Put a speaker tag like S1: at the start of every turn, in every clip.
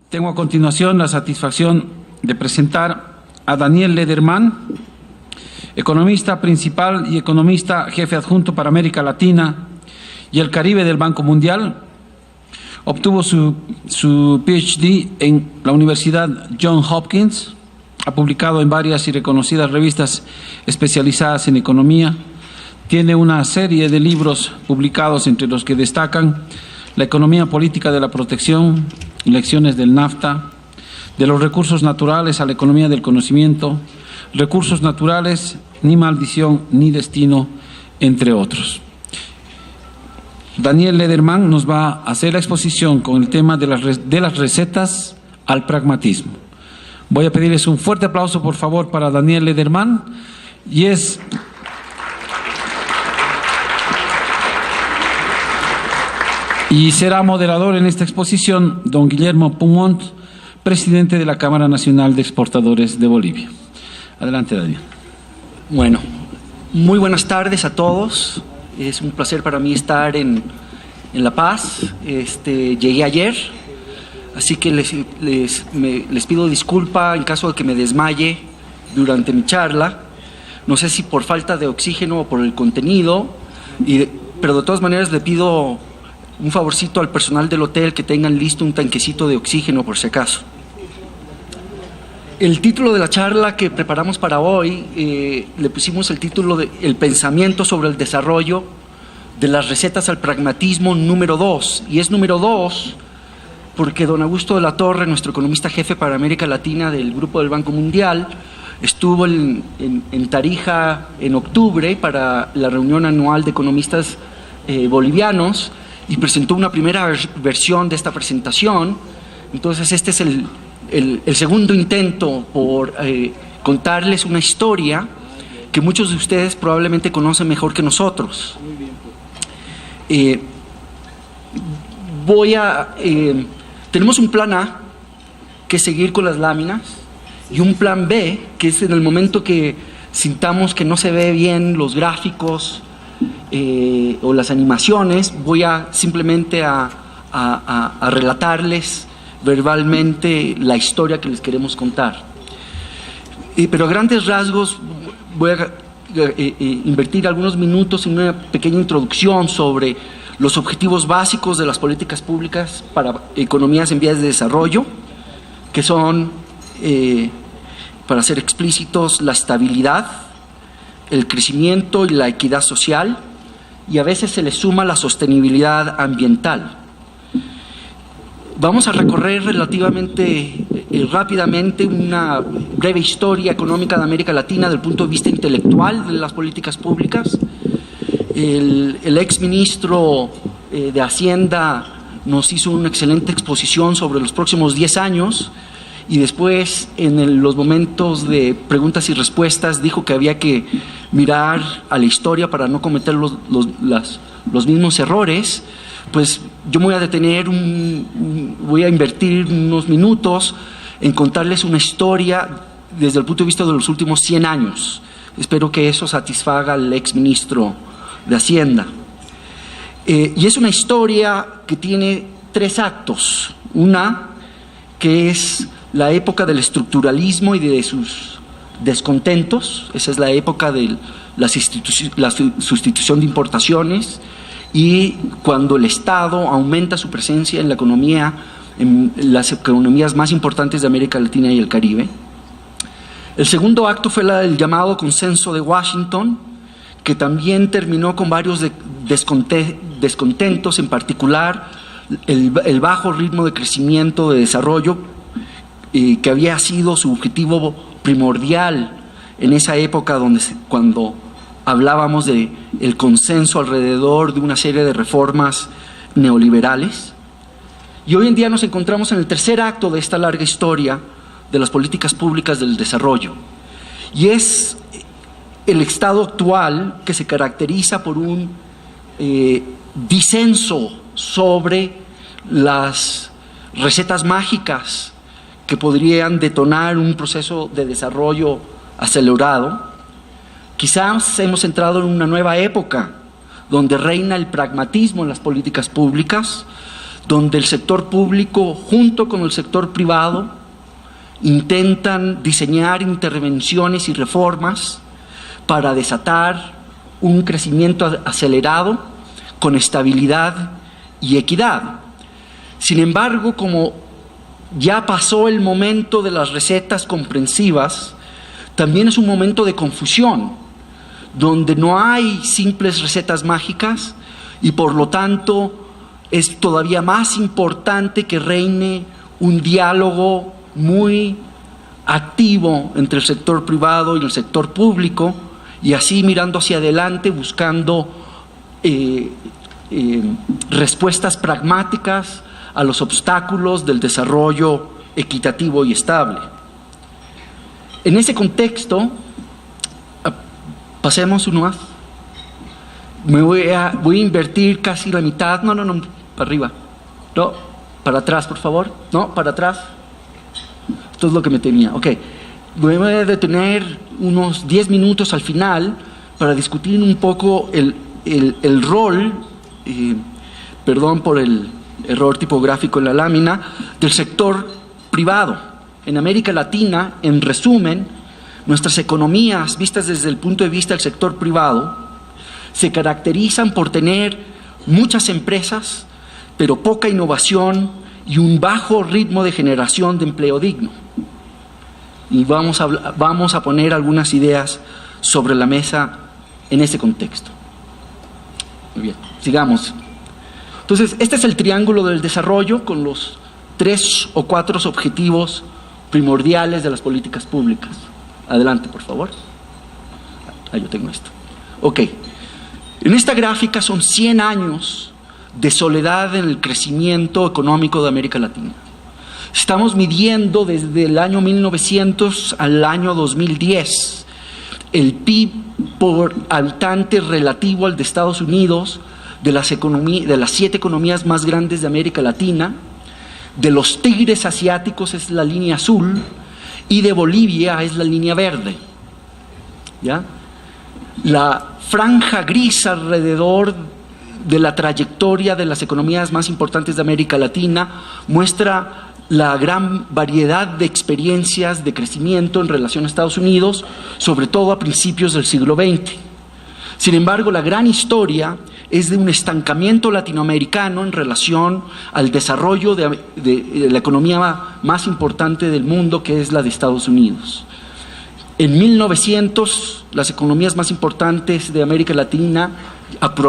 S1: Tengo a continuación la satisfacción de presentar a Daniel Lederman, economista principal y economista jefe adjunto para América Latina y el Caribe del Banco Mundial. Obtuvo su PhD en la Universidad Johns Hopkins. Ha publicado en varias y reconocidas revistas especializadas en economía. Tiene una serie de libros publicados, entre los que destacan La economía política de la protección, Lecciones del NAFTA, De los recursos naturales a la economía del conocimiento, Recursos naturales, ni maldición ni destino, entre otros. Daniel Lederman nos va a hacer la exposición con el tema de las recetas al pragmatismo. Voy a pedirles un fuerte aplauso, por favor, para Daniel Lederman. Y será moderador en esta exposición don Guillermo Pumont, presidente de la Cámara Nacional de Exportadores de Bolivia. Adelante, Daniel.
S2: Bueno, muy buenas tardes a todos. Es un placer para mí estar en La Paz. Llegué ayer, así que les pido disculpa en caso de que me desmaye durante mi charla. No sé si por falta de oxígeno o por el contenido, pero de todas maneras le pido un favorcito al personal del hotel que tengan listo un tanquecito de oxígeno por si acaso. El título de la charla que preparamos para hoy, le pusimos el título de El pensamiento sobre el desarrollo de las recetas al pragmatismo número 2. Y es número 2 porque don Augusto de la Torre, nuestro economista jefe para América Latina del Grupo del Banco Mundial, estuvo en Tarija en octubre para la reunión anual de economistas bolivianos y presentó una primera versión de esta presentación. Entonces este es el segundo intento por contarles una historia que muchos de ustedes probablemente conocen mejor que nosotros. Tenemos un plan A, que es seguir con las láminas, y un plan B, que es en el momento que sintamos que no se ve bien los gráficos o las animaciones, voy a simplemente a relatarles verbalmente la historia que les queremos contar. Pero a grandes rasgos voy a invertir algunos minutos en una pequeña introducción sobre los objetivos básicos de las políticas públicas para economías en vías de desarrollo, que son, para ser explícitos, la estabilidad, el crecimiento y la equidad social, y a veces se le suma la sostenibilidad ambiental. Vamos a recorrer relativamente rápidamente una breve historia económica de América Latina desde el punto de vista intelectual de las políticas públicas. El exministro de Hacienda nos hizo una excelente exposición sobre los próximos 10 años y después, en los momentos de preguntas y respuestas, dijo que había que mirar a la historia para no cometer los mismos errores. Pues yo me voy a detener, voy a invertir unos minutos en contarles una historia desde el punto de vista de los últimos 100 años. Espero que eso satisfaga al exministro de Hacienda. Y es una historia que tiene 3 actos. Una que es la época del estructuralismo y de sus descontentos. Esa es la época de la sustitución de importaciones y cuando el Estado aumenta su presencia en la economía, en las economías más importantes de América Latina y el Caribe. El segundo acto fue el llamado Consenso de Washington, que también terminó con varios descontentos, en particular el bajo ritmo de crecimiento de desarrollo, que había sido su objetivo primordial en esa época cuando hablábamos de el consenso alrededor de una serie de reformas neoliberales. Y hoy en día nos encontramos en el tercer acto de esta larga historia de las políticas públicas del desarrollo. Y es el estado actual que se caracteriza por un disenso sobre las recetas mágicas que podrían detonar un proceso de desarrollo acelerado. Quizás hemos entrado en una nueva época donde reina el pragmatismo en las políticas públicas, donde el sector público junto con el sector privado intentan diseñar intervenciones y reformas para desatar un crecimiento acelerado con estabilidad y equidad. Sin embargo, como ya pasó el momento de las recetas comprensivas, también es un momento de confusión, donde no hay simples recetas mágicas y por lo tanto es todavía más importante que reine un diálogo muy activo entre el sector privado y el sector público, y así mirando hacia adelante, buscando respuestas pragmáticas a los obstáculos del desarrollo equitativo y estable. En ese contexto, pasemos uno más. Voy a invertir casi la mitad. No, para arriba. No, para atrás, por favor. No, para atrás. Esto es lo que me tenía. Ok. Voy a detener unos 10 minutos al final para discutir un poco el rol, perdón por el error tipográfico en la lámina, del sector privado. En América Latina, en resumen, nuestras economías, vistas desde el punto de vista del sector privado, se caracterizan por tener muchas empresas, pero poca innovación y un bajo ritmo de generación de empleo digno. Y vamos a poner algunas ideas sobre la mesa en ese contexto. Muy bien, sigamos. Entonces, este es el triángulo del desarrollo con los 3 o 4 objetivos primordiales de las políticas públicas. Adelante, por favor. Yo tengo esto. Ok. En esta gráfica son 100 años de soledad en el crecimiento económico de América Latina. Estamos midiendo desde el año 1900 al año 2010 el PIB por habitante relativo al de Estados Unidos, de las 7 economías más grandes de América Latina, de los tigres asiáticos es la línea azul y de Bolivia es la línea verde. ¿Ya? La franja gris alrededor de la trayectoria de las economías más importantes de América Latina muestra la gran variedad de experiencias de crecimiento en relación a Estados Unidos, sobre todo a principios del siglo XX. Sin embargo, la gran historia es de un estancamiento latinoamericano en relación al desarrollo de la economía más importante del mundo, que es la de Estados Unidos. En 1900, las economías más importantes de América Latina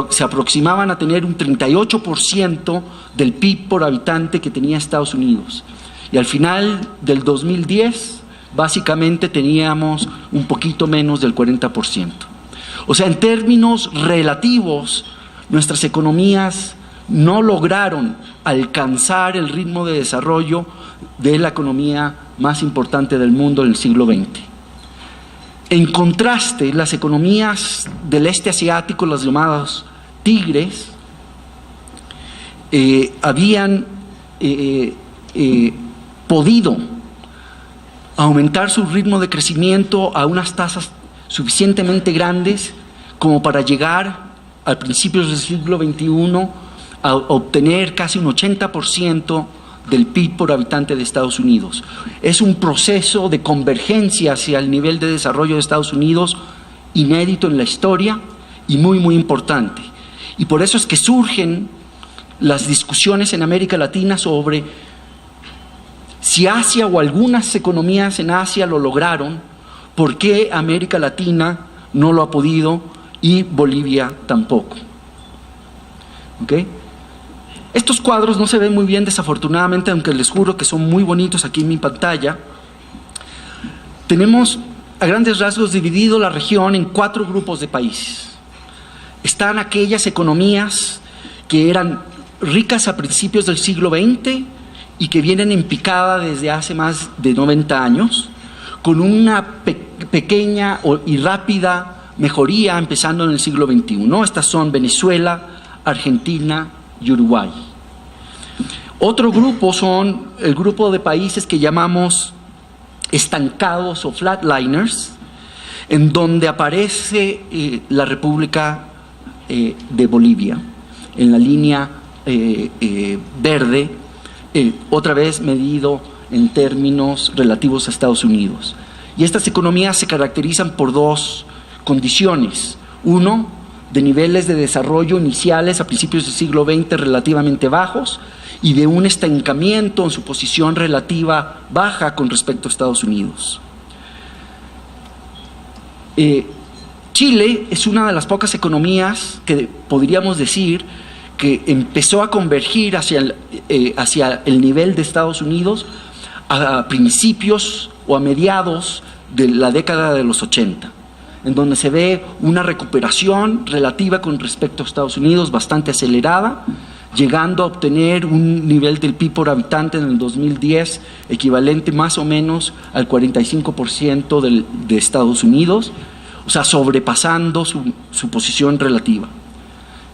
S2: se aproximaban a tener un 38% del PIB por habitante que tenía Estados Unidos. Y al final del 2010, básicamente teníamos un poquito menos del 40%. O sea, en términos relativos, nuestras economías no lograron alcanzar el ritmo de desarrollo de la economía más importante del mundo en el siglo XX. En contraste, las economías del este asiático, las llamadas tigres, habían podido aumentar su ritmo de crecimiento a unas tasas suficientemente grandes como para llegar a principios del siglo XXI a obtener casi un 80% del PIB por habitante de Estados Unidos. Es un proceso de convergencia hacia el nivel de desarrollo de Estados Unidos inédito en la historia y muy, muy importante. Y por eso es que surgen las discusiones en América Latina sobre si Asia o algunas economías en Asia lo lograron, ¿por qué América Latina no lo ha podido y Bolivia tampoco? ¿Ok? Estos cuadros no se ven muy bien, desafortunadamente, aunque les juro que son muy bonitos aquí en mi pantalla. Tenemos a grandes rasgos dividido la región en 4 grupos de países. Están aquellas economías que eran ricas a principios del siglo XX y que vienen en picada desde hace más de 90 años, con una pequeña y rápida mejoría empezando en el siglo XXI. Estas son Venezuela, Argentina y Uruguay. Otro grupo son el grupo de países que llamamos estancados o flatliners, en donde aparece la República de Bolivia, en la línea verde, otra vez medido en términos relativos a Estados Unidos. Y estas economías se caracterizan por dos condiciones. Uno, de niveles de desarrollo iniciales a principios del siglo XX relativamente bajos y de un estancamiento en su posición relativa baja con respecto a Estados Unidos. Chile es una de las pocas economías que podríamos decir que empezó a convergir hacia el nivel de Estados Unidos a principios o a mediados de la década de los 80, en donde se ve una recuperación relativa con respecto a Estados Unidos bastante acelerada, llegando a obtener un nivel del PIB por habitante en el 2010 equivalente más o menos al 45% de Estados Unidos, o sea, sobrepasando su posición relativa.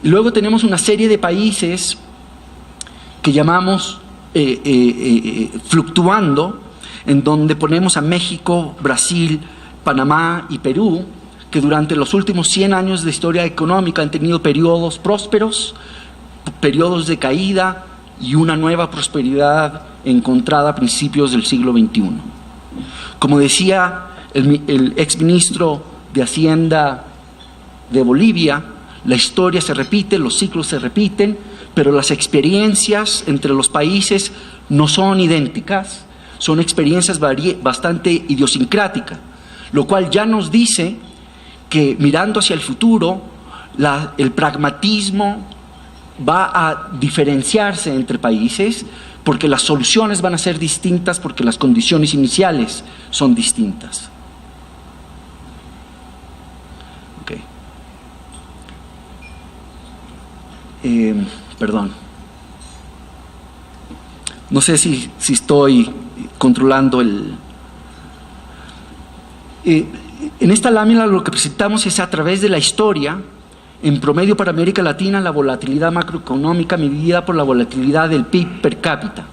S2: Y luego tenemos una serie de países que llamamos fluctuando, en donde ponemos a México, Brasil, Panamá y Perú, que durante los últimos 100 años de historia económica han tenido periodos prósperos, periodos de caída y una nueva prosperidad encontrada a principios del siglo XXI. Como decía el exministro de Hacienda de Bolivia, la historia se repite, los ciclos se repiten, pero las experiencias entre los países no son idénticas, son experiencias bastante idiosincráticas, lo cual ya nos dice que mirando hacia el futuro, el pragmatismo va a diferenciarse entre países porque las soluciones van a ser distintas, porque las condiciones iniciales son distintas. Okay. Perdón. No sé si estoy controlando en esta lámina lo que presentamos es a través de la historia, en promedio para América Latina, la volatilidad macroeconómica medida por la volatilidad del PIB per cápita.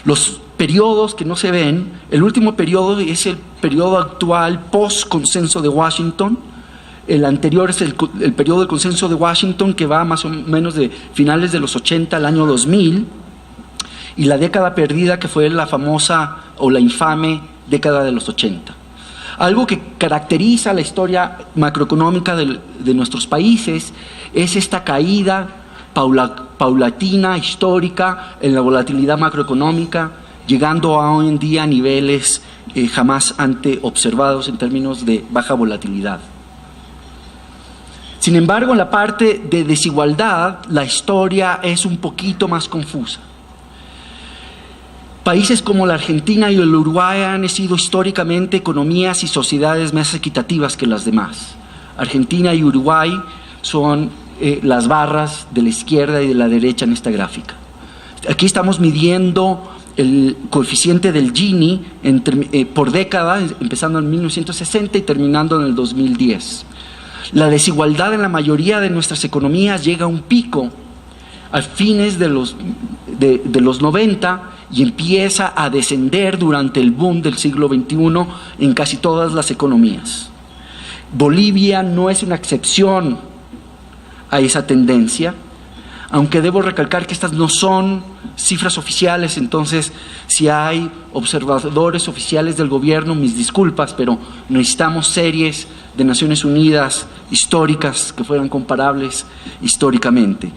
S2: Los periodos que no se ven, el último periodo es el periodo actual post-consenso de Washington, el anterior es el periodo del consenso de Washington que va más o menos de finales de los 80 al año 2000, y la década perdida que fue la famosa o la infame década de los 80. Algo que caracteriza la historia macroeconómica de nuestros países es esta caída paulatina, histórica en la volatilidad macroeconómica, llegando a hoy en día a niveles jamás antes observados en términos de baja volatilidad. Sin embargo, en la parte de desigualdad, la historia es un poquito más confusa. Países como la Argentina y el Uruguay han sido históricamente economías y sociedades más equitativas que las demás. Argentina y Uruguay son las barras de la izquierda y de la derecha en esta gráfica. Aquí estamos midiendo el coeficiente del Gini por década, empezando en 1960 y terminando en el 2010. La desigualdad en la mayoría de nuestras economías llega a un pico a fines de los 90 y empieza a descender durante el boom del siglo XXI en casi todas las economías. Bolivia no es una excepción a esa tendencia, aunque debo recalcar que estas no son cifras oficiales, entonces si hay observadores oficiales del gobierno, mis disculpas, pero necesitamos series de Naciones Unidas históricas que fueran comparables históricamente.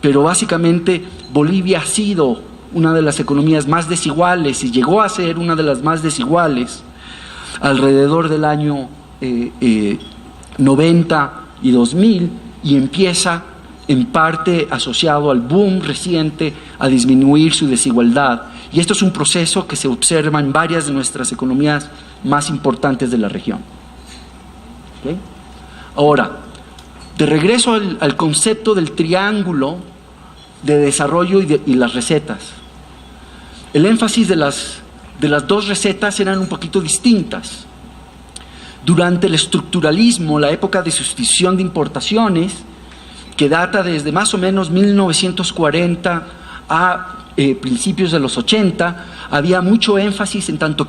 S2: Pero básicamente Bolivia ha sido una de las economías más desiguales y llegó a ser una de las más desiguales alrededor del año 90 y 2000 y empieza en parte asociado al boom reciente a disminuir su desigualdad. Y esto es un proceso que se observa en varias de nuestras economías más importantes de la región. ¿Okay? Ahora, de regreso al concepto del triángulo de desarrollo y las recetas. El énfasis de las dos recetas eran un poquito distintas. Durante el estructuralismo, la época de sustitución de importaciones, que data desde más o menos 1940 a principios de los 80, había mucho énfasis en tanto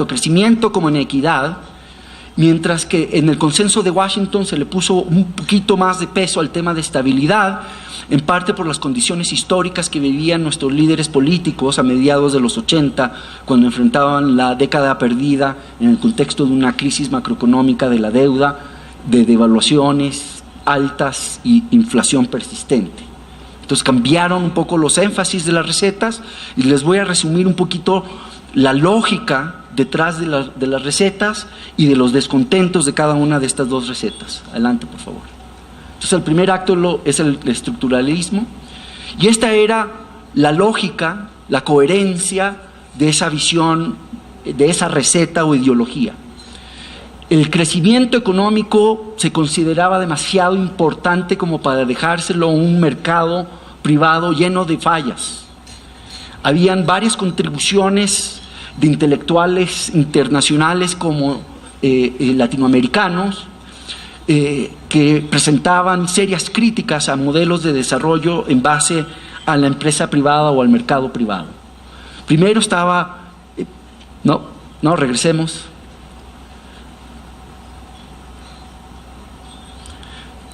S2: crecimiento como en equidad, mientras que en el consenso de Washington se le puso un poquito más de peso al tema de estabilidad, en parte por las condiciones históricas que vivían nuestros líderes políticos a mediados de los 80, cuando enfrentaban la década perdida en el contexto de una crisis macroeconómica de la deuda, de devaluaciones altas y inflación persistente. Entonces cambiaron un poco los énfasis de las recetas y les voy a resumir un poquito la lógica detrás de las recetas y de los descontentos de cada una de estas dos recetas. Adelante, por favor. Entonces el primer acto es el estructuralismo, y esta era la lógica, la coherencia de esa visión, de esa receta o ideología. El crecimiento económico se consideraba demasiado importante como para dejárselo a un mercado privado lleno de fallas. Habían varias contribuciones de intelectuales internacionales como latinoamericanos que presentaban serias críticas a modelos de desarrollo en base a la empresa privada o al mercado privado. Primero estaba, regresemos.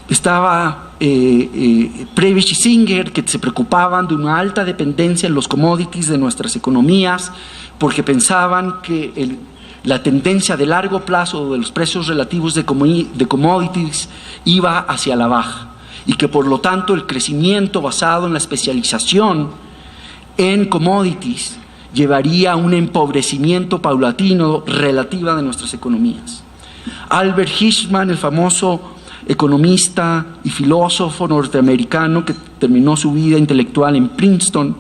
S2: Estaba Prebisch y Singer, que se preocupaban de una alta dependencia en los commodities de nuestras economías, porque pensaban que la tendencia de largo plazo de los precios relativos de commodities iba hacia la baja, y que por lo tanto el crecimiento basado en la especialización en commodities llevaría a un empobrecimiento paulatino relativo de nuestras economías. Albert Hirschman, el famoso economista y filósofo norteamericano que terminó su vida intelectual en Princeton,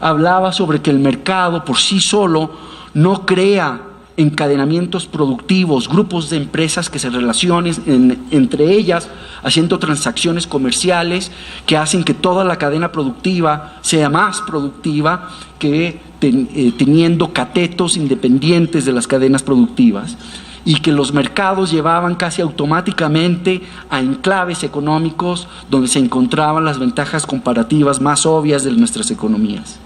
S2: hablaba sobre que el mercado por sí solo no crea encadenamientos productivos, grupos de empresas que se relacionen entre ellas, haciendo transacciones comerciales que hacen que toda la cadena productiva sea más productiva que teniendo catetos independientes de las cadenas productivas, y que los mercados llevaban casi automáticamente a enclaves económicos donde se encontraban las ventajas comparativas más obvias de nuestras economías.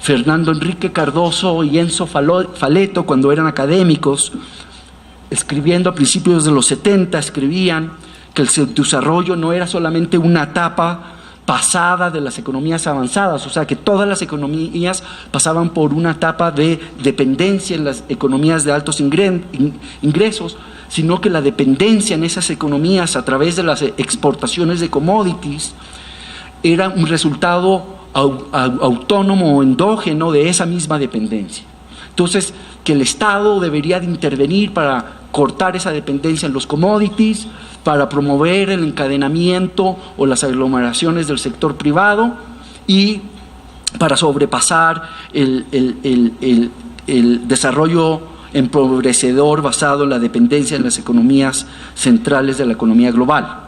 S2: Fernando Enrique Cardoso y Enzo Faleto, cuando eran académicos, escribiendo a principios de los 70, escribían que el desarrollo no era solamente una etapa pasada de las economías avanzadas, o sea que todas las economías pasaban por una etapa de dependencia en las economías de altos ingresos, sino que la dependencia en esas economías a través de las exportaciones de commodities era un resultado autónomo o endógeno de esa misma dependencia. Entonces, que el Estado debería de intervenir para cortar esa dependencia en los commodities, para promover el encadenamiento o las aglomeraciones del sector privado y para sobrepasar el desarrollo empobrecedor basado en la dependencia en las economías centrales de la economía global.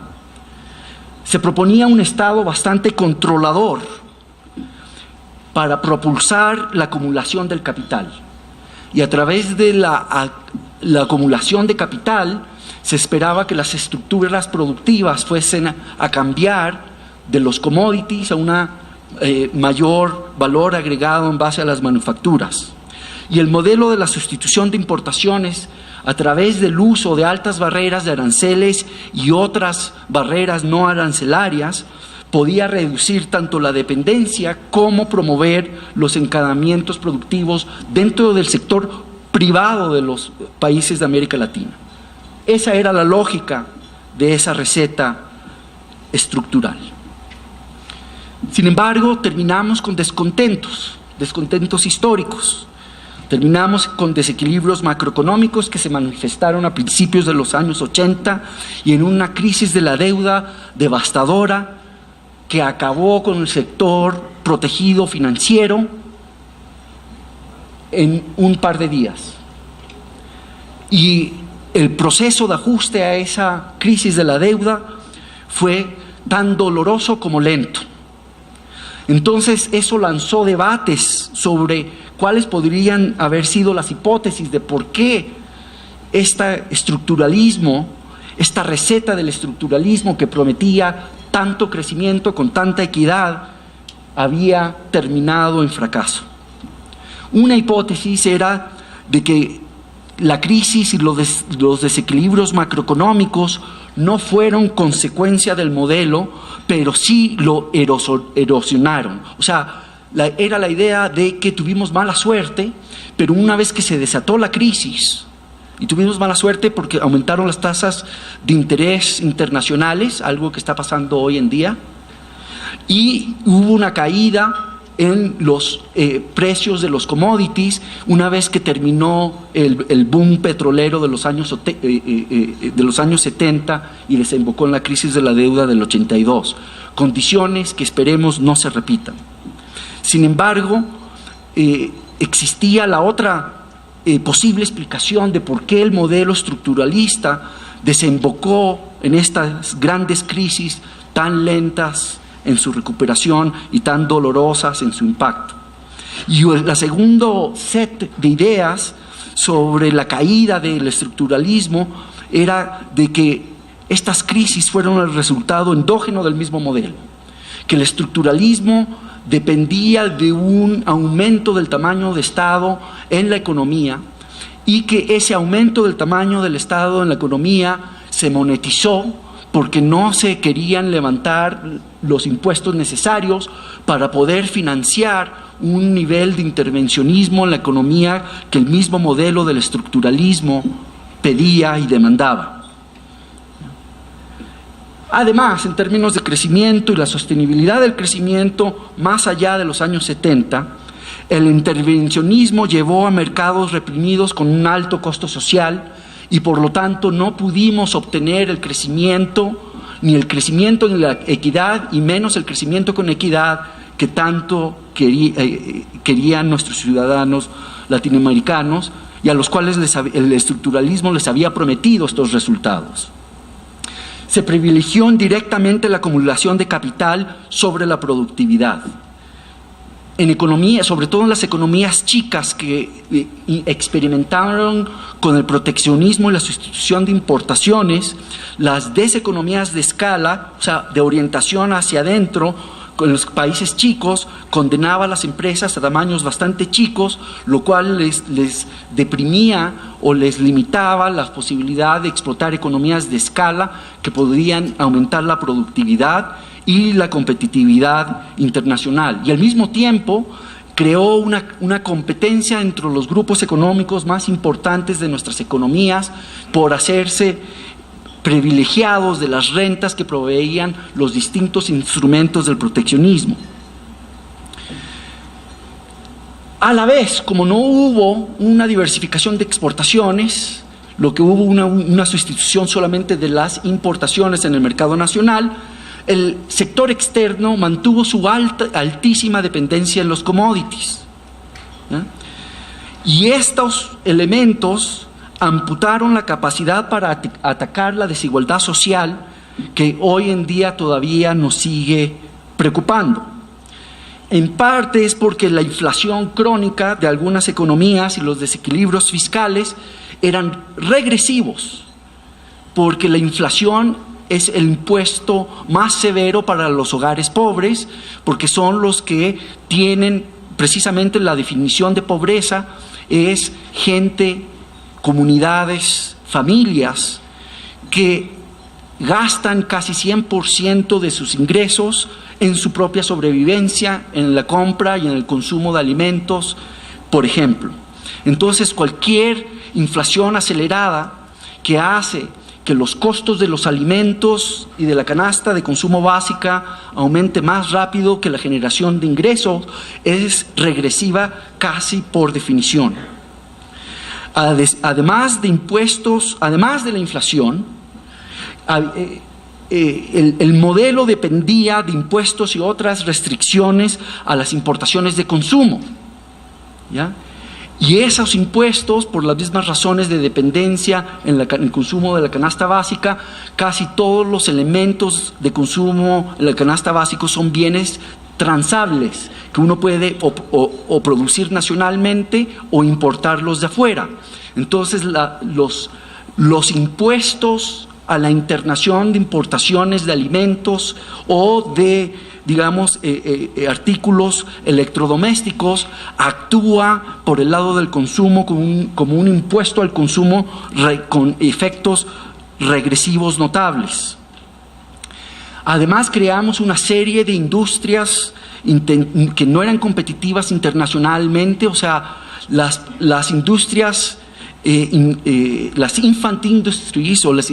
S2: Se proponía un Estado bastante controlador para propulsar la acumulación del capital, y a través de la acumulación de capital se esperaba que las estructuras productivas fuesen a cambiar de los commodities a una mayor valor agregado en base a las manufacturas. Y el modelo de la sustitución de importaciones a través del uso de altas barreras de aranceles y otras barreras no arancelarias podía reducir tanto la dependencia como promover los encadenamientos productivos dentro del sector privado de los países de América Latina. Esa era la lógica de esa receta estructural. Sin embargo, terminamos con descontentos históricos. Terminamos con desequilibrios macroeconómicos que se manifestaron a principios de los años 80 y en una crisis de la deuda devastadora que acabó con el sector protegido financiero en un par de días. Y el proceso de ajuste a esa crisis de la deuda fue tan doloroso como lento. Entonces eso lanzó debates sobre cuáles podrían haber sido las hipótesis de por qué este estructuralismo, esta receta del estructuralismo que prometía tanto crecimiento con tanta equidad, había terminado en fracaso. Una hipótesis era de que la crisis y los desequilibrios macroeconómicos no fueron consecuencia del modelo, pero sí lo erosionaron. O sea, era la idea de que tuvimos mala suerte, pero una vez que se desató la crisis, y tuvimos mala suerte porque aumentaron las tasas de interés internacionales, algo que está pasando hoy en día, y hubo una caída en los precios de los commodities una vez que terminó el boom petrolero de los años 70 y desembocó en la crisis de la deuda del 82, condiciones que esperemos no se repitan. Sin embargo, existía la otra posible explicación de por qué el modelo estructuralista desembocó en estas grandes crisis tan lentas en su recuperación y tan dolorosas en su impacto. Y la segundo set de ideas sobre la caída del estructuralismo era de que estas crisis fueron el resultado endógeno del mismo modelo, que el estructuralismo dependía de un aumento del tamaño de Estado en la economía y que ese aumento del tamaño del Estado en la economía se monetizó porque no se querían levantar los impuestos necesarios para poder financiar un nivel de intervencionismo en la economía que el mismo modelo del estructuralismo pedía y demandaba. Además, en términos de crecimiento y la sostenibilidad del crecimiento más allá de los años 70, el intervencionismo llevó a mercados reprimidos con un alto costo social y por lo tanto no pudimos obtener el crecimiento, ni el crecimiento en la equidad y menos el crecimiento con equidad que tanto querían nuestros ciudadanos latinoamericanos y a los cuales el estructuralismo les había prometido estos resultados. Se privilegió indirectamente la acumulación de capital sobre la productividad. En economía, sobre todo en las economías chicas que experimentaron con el proteccionismo y la sustitución de importaciones, las deseconomías de escala, o sea, de orientación hacia adentro, con los países chicos, condenaba a las empresas a tamaños bastante chicos, lo cual les deprimía o les limitaba la posibilidad de explotar economías de escala que podrían aumentar la productividad y la competitividad internacional. Y al mismo tiempo creó una competencia entre los grupos económicos más importantes de nuestras economías por hacerse privilegiados de las rentas que proveían los distintos instrumentos del proteccionismo. A la vez, como no hubo una diversificación de exportaciones, lo que hubo una sustitución solamente de las importaciones en el mercado nacional, el sector externo mantuvo su altísima dependencia en los commodities. Y estos elementos amputaron la capacidad para atacar la desigualdad social que hoy en día todavía nos sigue preocupando. En parte es porque la inflación crónica de algunas economías y los desequilibrios fiscales eran regresivos, porque la inflación es el impuesto más severo para los hogares pobres, porque son los que tienen precisamente la definición de pobreza, es gente, comunidades, familias que gastan casi 100% de sus ingresos en su propia sobrevivencia, en la compra y en el consumo de alimentos, por ejemplo. Entonces, cualquier inflación acelerada que hace que los costos de los alimentos y de la canasta de consumo básica aumente más rápido que la generación de ingresos es regresiva casi por definición. Además de impuestos, además de la inflación, el modelo dependía de impuestos y otras restricciones a las importaciones de consumo, ¿ya? Y esos impuestos, por las mismas razones de dependencia en el consumo de la canasta básica, casi todos los elementos de consumo en la canasta básica son bienes transables que uno puede o producir nacionalmente o importarlos de afuera. Entonces los impuestos a la internación de importaciones de alimentos o de, digamos, artículos electrodomésticos, actúa por el lado del consumo como un impuesto al consumo con efectos regresivos notables. Además, creamos una serie de industrias que no eran competitivas internacionalmente, o sea, las industrias, las infant industries o las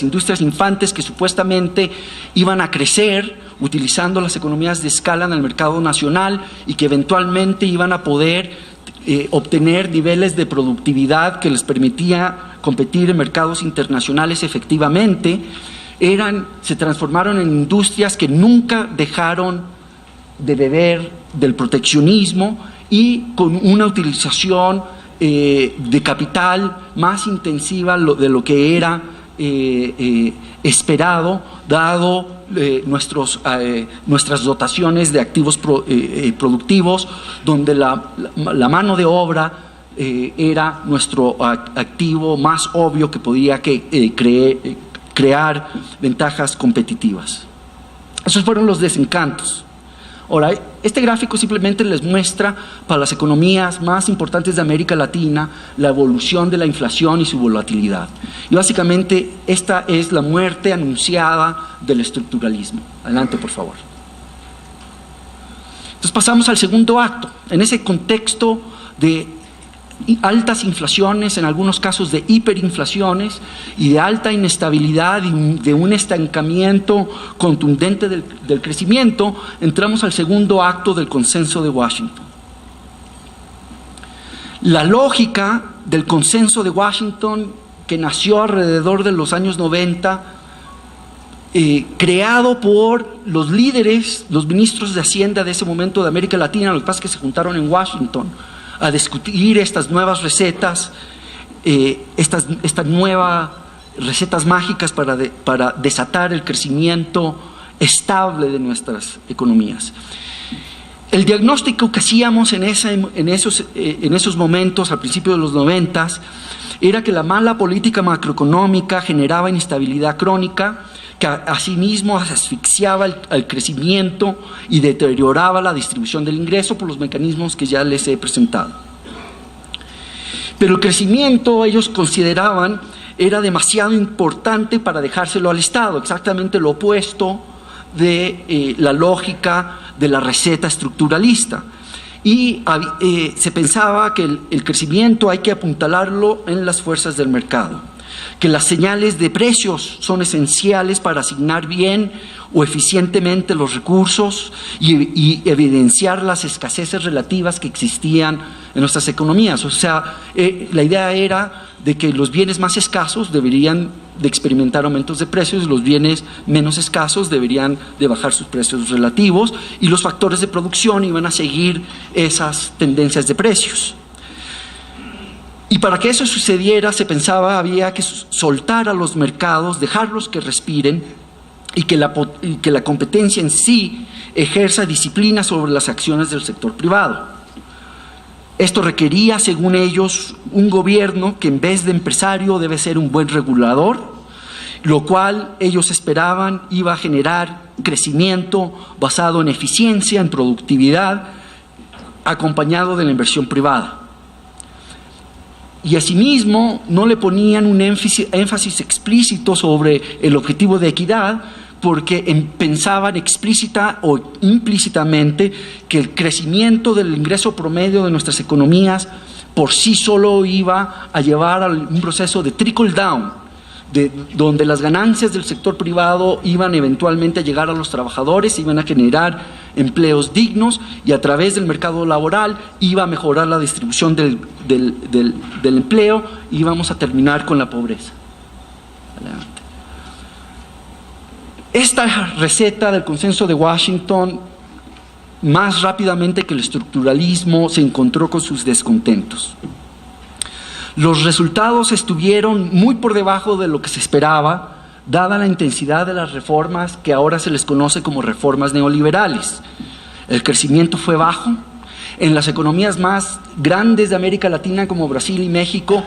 S2: industrias infantes que supuestamente iban a crecer utilizando las economías de escala en el mercado nacional y que eventualmente iban a poder obtener niveles de productividad que les permitía competir en mercados internacionales efectivamente, se transformaron en industrias que nunca dejaron de beber del proteccionismo y con una utilización de capital más intensiva de lo que era esperado, dado nuestras dotaciones de activos productivos, donde la mano de obra era nuestro activo más obvio que podía crear ventajas competitivas. Esos fueron los desencantos. Ahora, este gráfico simplemente les muestra para las economías más importantes de América Latina la evolución de la inflación y su volatilidad. Y básicamente esta es la muerte anunciada del estructuralismo. Adelante, por favor. Entonces pasamos al segundo acto. En ese contexto de altas inflaciones, en algunos casos de hiperinflaciones y de alta inestabilidad y de un estancamiento contundente del crecimiento, entramos al segundo acto del Consenso de Washington. La lógica del Consenso de Washington, que nació alrededor de los años 90, creado por los líderes, los ministros de Hacienda de ese momento de América Latina, los que pasa es que se juntaron en Washington a discutir estas nuevas recetas, estas nuevas recetas mágicas para desatar el crecimiento estable de nuestras economías. El diagnóstico que hacíamos en esos momentos, al principio de los 90s, era que la mala política macroeconómica generaba inestabilidad crónica, que asimismo asfixiaba el crecimiento y deterioraba la distribución del ingreso por los mecanismos que ya les he presentado. Pero el crecimiento, ellos consideraban, era demasiado importante para dejárselo al Estado, exactamente lo opuesto de la lógica de la receta estructuralista. Y se pensaba que el crecimiento hay que apuntalarlo en las fuerzas del mercado, que las señales de precios son esenciales para asignar bien o eficientemente los recursos y evidenciar las escaseces relativas que existían en nuestras economías. O sea, la idea era de que los bienes más escasos deberían de experimentar aumentos de precios y los bienes menos escasos deberían de bajar sus precios relativos, y los factores de producción iban a seguir esas tendencias de precios. Y para que eso sucediera, se pensaba había que soltar a los mercados, dejarlos que respiren y que la competencia en sí ejerza disciplina sobre las acciones del sector privado. Esto requería, según ellos, un gobierno que en vez de empresario debe ser un buen regulador, lo cual ellos esperaban iba a generar crecimiento basado en eficiencia, en productividad, acompañado de la inversión privada. Y asimismo no le ponían un énfasis explícito sobre el objetivo de equidad, porque pensaban explícita o implícitamente que el crecimiento del ingreso promedio de nuestras economías por sí solo iba a llevar a un proceso de trickle down, donde las ganancias del sector privado iban eventualmente a llegar a los trabajadores, iban a generar empleos dignos y a través del mercado laboral iba a mejorar la distribución del empleo y íbamos a terminar con la pobreza. Adelante. Esta receta del Consenso de Washington, más rápidamente que el estructuralismo, se encontró con sus descontentos. Los resultados estuvieron muy por debajo de lo que se esperaba, dada la intensidad de las reformas que ahora se les conoce como reformas neoliberales. El crecimiento fue bajo. En las economías más grandes de América Latina, como Brasil y México,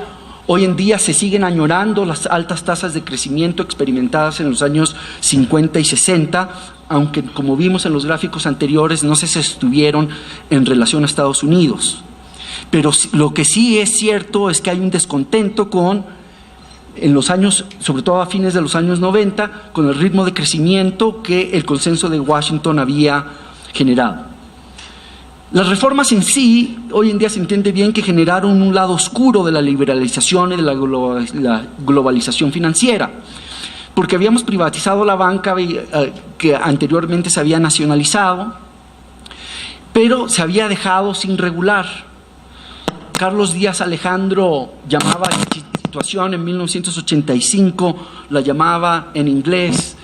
S2: Hoy en día se siguen añorando las altas tasas de crecimiento experimentadas en los años 50 y 60, aunque como vimos en los gráficos anteriores no se sostuvieron en relación a Estados Unidos. Pero lo que sí es cierto es que hay un descontento en los años, sobre todo a fines de los años 90, con el ritmo de crecimiento que el consenso de Washington había generado. Las reformas en sí, hoy en día se entiende bien que generaron un lado oscuro de la liberalización y de la globalización financiera, porque habíamos privatizado la banca que anteriormente se había nacionalizado, pero se había dejado sin regular. Carlos Díaz Alejandro llamaba a esta situación en 1985, la llamaba en inglés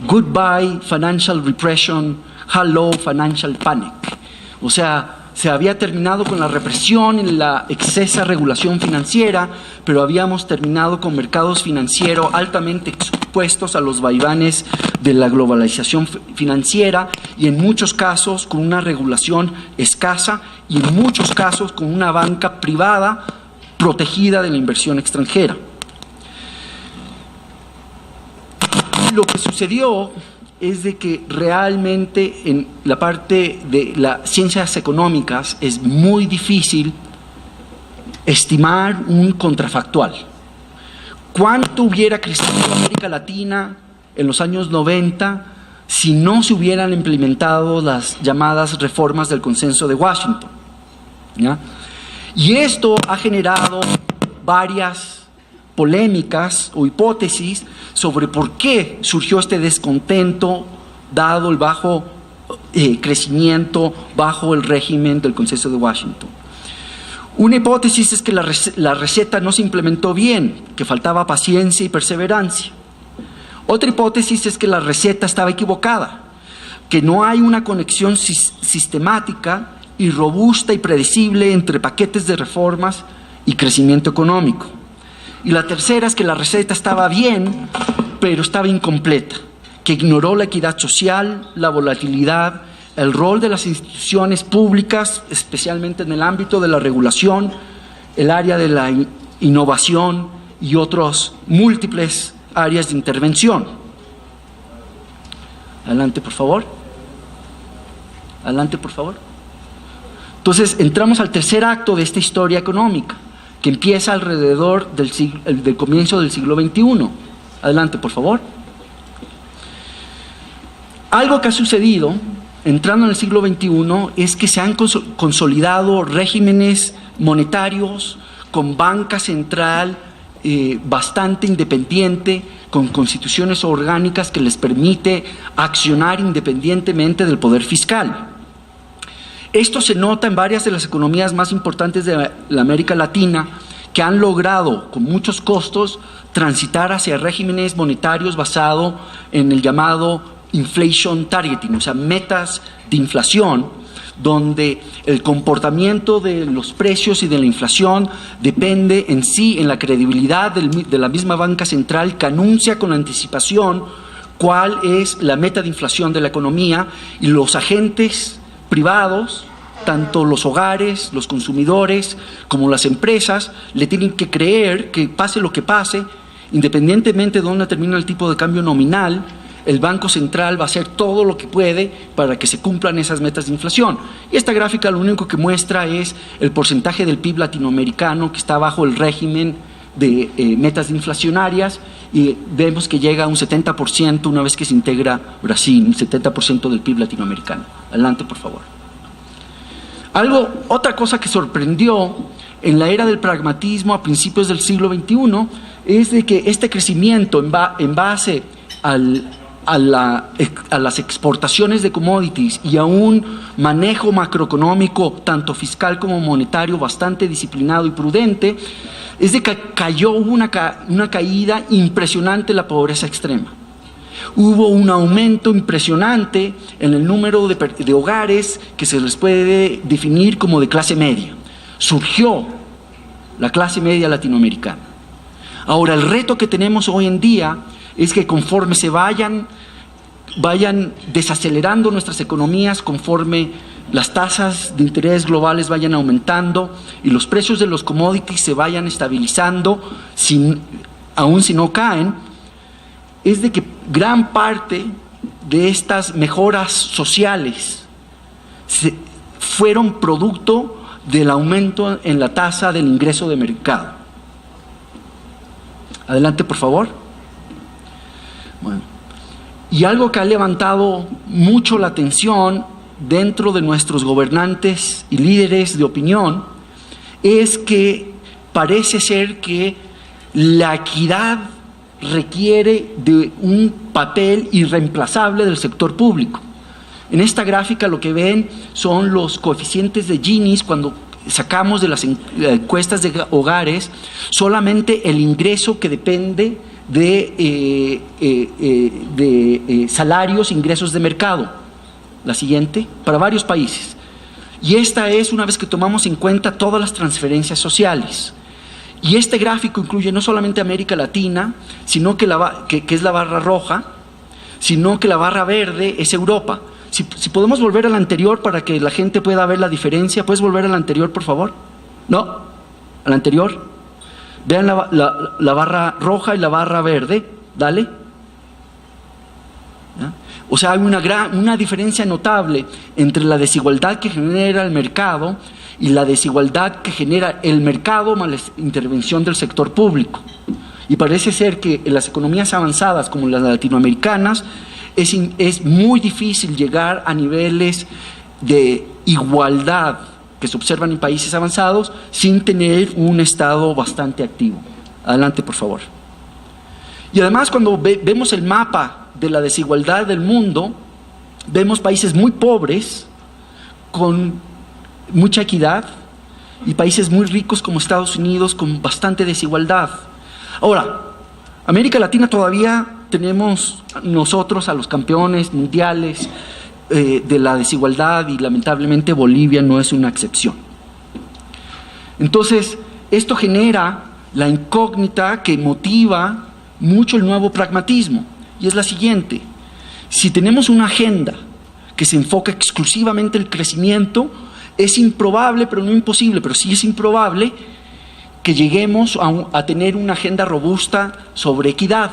S2: Goodbye Financial Repression, Hello Financial Panic. O sea, se había terminado con la represión y la excesiva regulación financiera, pero habíamos terminado con mercados financieros altamente expuestos a los vaivenes de la globalización financiera y en muchos casos con una regulación escasa y en muchos casos con una banca privada protegida de la inversión extranjera. Lo que sucedió es de que realmente en la parte de las ciencias económicas es muy difícil estimar un contrafactual. ¿Cuánto hubiera crecido América Latina en los años 90 si no se hubieran implementado las llamadas reformas del Consenso de Washington? ¿Ya? Y esto ha generado varias polémicas o hipótesis sobre por qué surgió este descontento dado el bajo crecimiento bajo el régimen del Consenso de Washington. Una hipótesis es que la receta no se implementó bien, que faltaba paciencia y perseverancia. Otra hipótesis es que la receta estaba equivocada, que no hay una conexión sistemática y robusta y predecible entre paquetes de reformas y crecimiento económico. Y la tercera es que la receta estaba bien, pero estaba incompleta, que ignoró la equidad social, la volatilidad, el rol de las instituciones públicas, especialmente en el ámbito de la regulación, el área de la innovación y otras múltiples áreas de intervención. Adelante, por favor. Adelante, por favor. Entonces, entramos al tercer acto de esta historia económica, que empieza alrededor del comienzo del siglo XXI. Adelante, por favor. Algo que ha sucedido, entrando en el siglo XXI, es que se han consolidado regímenes monetarios con banca central bastante independiente, con constituciones orgánicas que les permite accionar independientemente del poder fiscal. Esto se nota en varias de las economías más importantes de la América Latina que han logrado, con muchos costos, transitar hacia regímenes monetarios basados en el llamado inflation targeting, o sea, metas de inflación, donde el comportamiento de los precios y de la inflación depende en sí, en la credibilidad de la misma banca central que anuncia con anticipación cuál es la meta de inflación de la economía, y los agentes privados, tanto los hogares, los consumidores, como las empresas, le tienen que creer que pase lo que pase, independientemente de dónde termina el tipo de cambio nominal, el Banco Central va a hacer todo lo que puede para que se cumplan esas metas de inflación. Y esta gráfica lo único que muestra es el porcentaje del PIB latinoamericano que está bajo el régimen de metas inflacionarias, y vemos que llega a un 70% una vez que se integra Brasil, un 70% del PIB latinoamericano. Adelante, por favor. Otra cosa que sorprendió en la era del pragmatismo a principios del siglo XXI es de que este crecimiento en base a las exportaciones de commodities y a un manejo macroeconómico, tanto fiscal como monetario, bastante disciplinado y prudente, es de que hubo una caída impresionante en la pobreza extrema. Hubo un aumento impresionante en el número de hogares que se les puede definir como de clase media. Surgió la clase media latinoamericana. Ahora, el reto que tenemos hoy en día es que conforme se vayan desacelerando nuestras economías, conforme las tasas de interés globales vayan aumentando y los precios de los commodities se vayan estabilizando, aun si no caen, es de que gran parte de estas mejoras sociales fueron producto del aumento en la tasa del ingreso de mercado. Adelante, por favor. Bueno, y algo que ha levantado mucho la atención dentro de nuestros gobernantes y líderes de opinión es que parece ser que la equidad requiere de un papel irreemplazable del sector público. En esta gráfica lo que ven son los coeficientes de Gini cuando sacamos de las encuestas de hogares solamente el ingreso que depende de salarios, ingresos de mercado. La siguiente, para varios países. Y esta es una vez que tomamos en cuenta todas las transferencias sociales. Y este gráfico incluye no solamente América Latina, sino que es la barra roja, sino que la barra verde es Europa. Si podemos volver al anterior para que la gente pueda ver la diferencia. ¿Puedes volver al anterior, por favor? No, al anterior. Vean la barra roja y la barra verde. Dale. ¿Ya? O sea, hay una diferencia notable entre la desigualdad que genera el mercado y la desigualdad que genera el mercado más la intervención del sector público. Y parece ser que en las economías avanzadas como las latinoamericanas es muy difícil llegar a niveles de igualdad que se observan en países avanzados sin tener un Estado bastante activo. Adelante, por favor. Y además, cuando vemos el mapa de la desigualdad del mundo, vemos países muy pobres con mucha equidad y países muy ricos como Estados Unidos con bastante desigualdad. Ahora, América Latina todavía tenemos nosotros a los campeones mundiales de la desigualdad y lamentablemente Bolivia no es una excepción. Entonces, esto genera la incógnita que motiva mucho el nuevo pragmatismo. Y es la siguiente: si tenemos una agenda que se enfoca exclusivamente en el crecimiento, es improbable, pero no imposible, pero sí es improbable que lleguemos a tener una agenda robusta sobre equidad,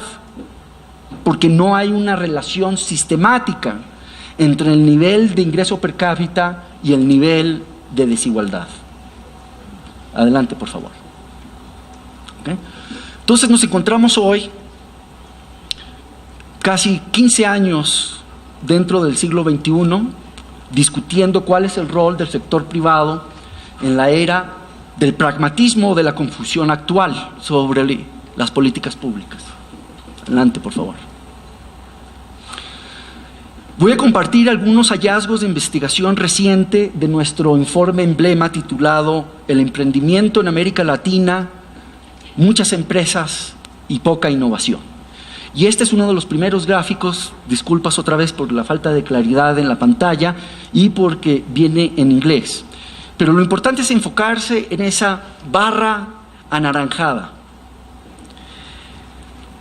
S2: porque no hay una relación sistemática entre el nivel de ingreso per cápita y el nivel de desigualdad. Adelante, por favor. ¿Okay? Entonces nos encontramos hoy casi 15 años dentro del siglo XXI, discutiendo cuál es el rol del sector privado en la era del pragmatismo o de la confusión actual sobre las políticas públicas. Adelante, por favor. Voy a compartir algunos hallazgos de investigación reciente de nuestro informe emblema titulado El emprendimiento en América Latina, muchas empresas y poca innovación. Y este es uno de los primeros gráficos, disculpas otra vez por la falta de claridad en la pantalla y porque viene en inglés. Pero lo importante es enfocarse en esa barra anaranjada.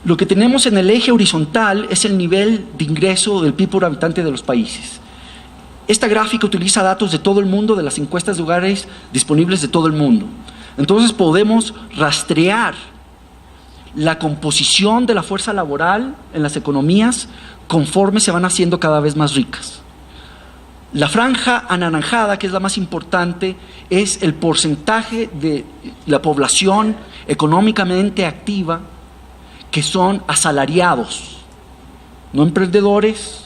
S2: Lo que tenemos en el eje horizontal es el nivel de ingreso del PIB por habitante de los países. Esta gráfica utiliza datos de todo el mundo, de las encuestas de hogares disponibles de todo el mundo. Entonces podemos rastrear la composición de la fuerza laboral en las economías conforme se van haciendo cada vez más ricas. La franja anaranjada, que es la más importante, es el porcentaje de la población económicamente activa que son asalariados, no emprendedores,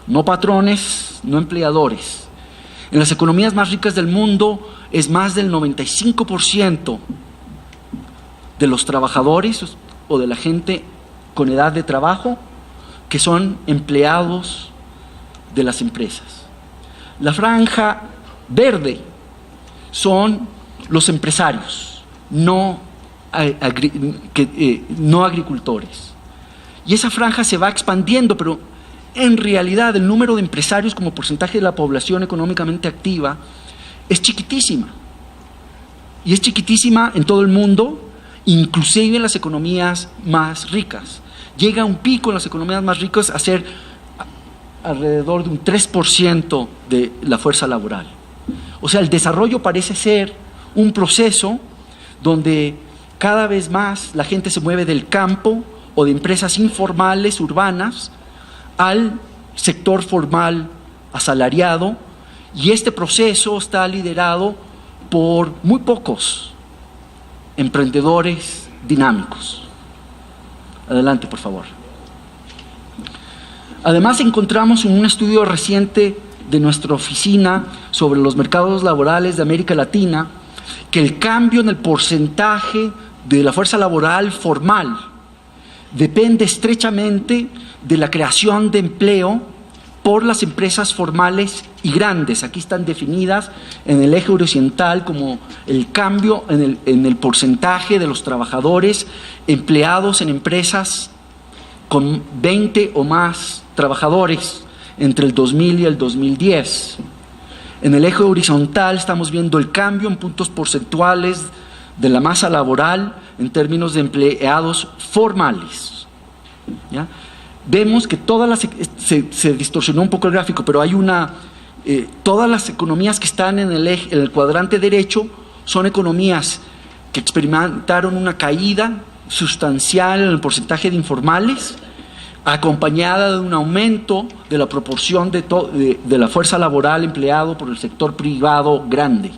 S2: no patrones, no empleadores. En las economías más ricas del mundo es más del 95% de los trabajadores o de la gente con edad de trabajo que son empleados de las empresas. La franja verde son los empresarios, no agricultores. Y esa franja se va expandiendo, pero en realidad el número de empresarios como porcentaje de la población económicamente activa es chiquitísima. Y es chiquitísima en todo el mundo, inclusive en las economías más ricas. Llega a un pico en las economías más ricas a ser alrededor de un 3% de la fuerza laboral. O sea, el desarrollo parece ser un proceso donde cada vez más la gente se mueve del campo o de empresas informales, urbanas, al sector formal asalariado, y este proceso está liderado por muy pocos emprendedores dinámicos. Adelante, por favor. Además, encontramos en un estudio reciente de nuestra oficina sobre los mercados laborales de América Latina que el cambio en el porcentaje de la fuerza laboral formal depende estrechamente de la creación de empleo por las empresas formales y grandes. Aquí están definidas en el eje horizontal como el cambio en el porcentaje de los trabajadores empleados en empresas con 20 o más trabajadores entre el 2000 y el 2010. En el eje horizontal estamos viendo el cambio en puntos porcentuales de la masa laboral en términos de empleados formales. ¿Ya? Vemos que se distorsionó un poco el gráfico, pero hay todas las economías que están en el cuadrante derecho son economías que experimentaron una caída sustancial en el porcentaje de informales, acompañada de un aumento de la proporción de la fuerza laboral empleado por el sector privado grande.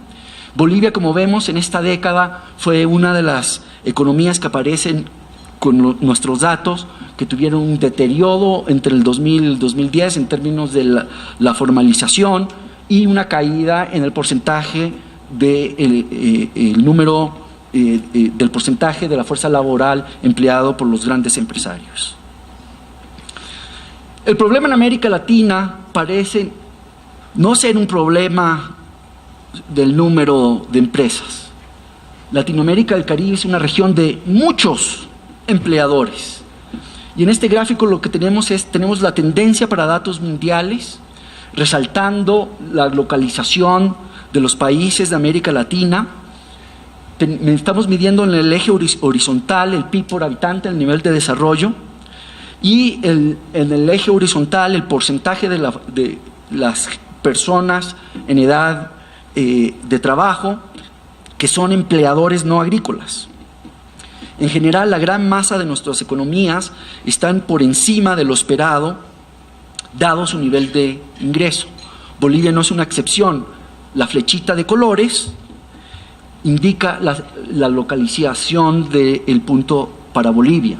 S2: Bolivia, como vemos, en esta década fue una de las economías que aparecen con nuestros datos que tuvieron un deterioro entre el 2000 y el 2010 en términos de la formalización y una caída en el porcentaje el número del porcentaje de la fuerza laboral empleado por los grandes empresarios. El problema en América Latina parece no ser un problema del número de empresas. Latinoamérica del Caribe es una región de muchos empleadores. Y en este gráfico lo que tenemos la tendencia para datos mundiales, resaltando la localización de los países de América Latina. Estamos midiendo en el eje horizontal el PIB por habitante, el nivel de desarrollo, y en el eje horizontal el porcentaje de las personas en edad de trabajo que son empleadores no agrícolas. En general, la gran masa de nuestras economías están por encima de lo esperado, dado su nivel de ingreso. Bolivia no es una excepción. La flechita de colores indica la localización del punto para Bolivia.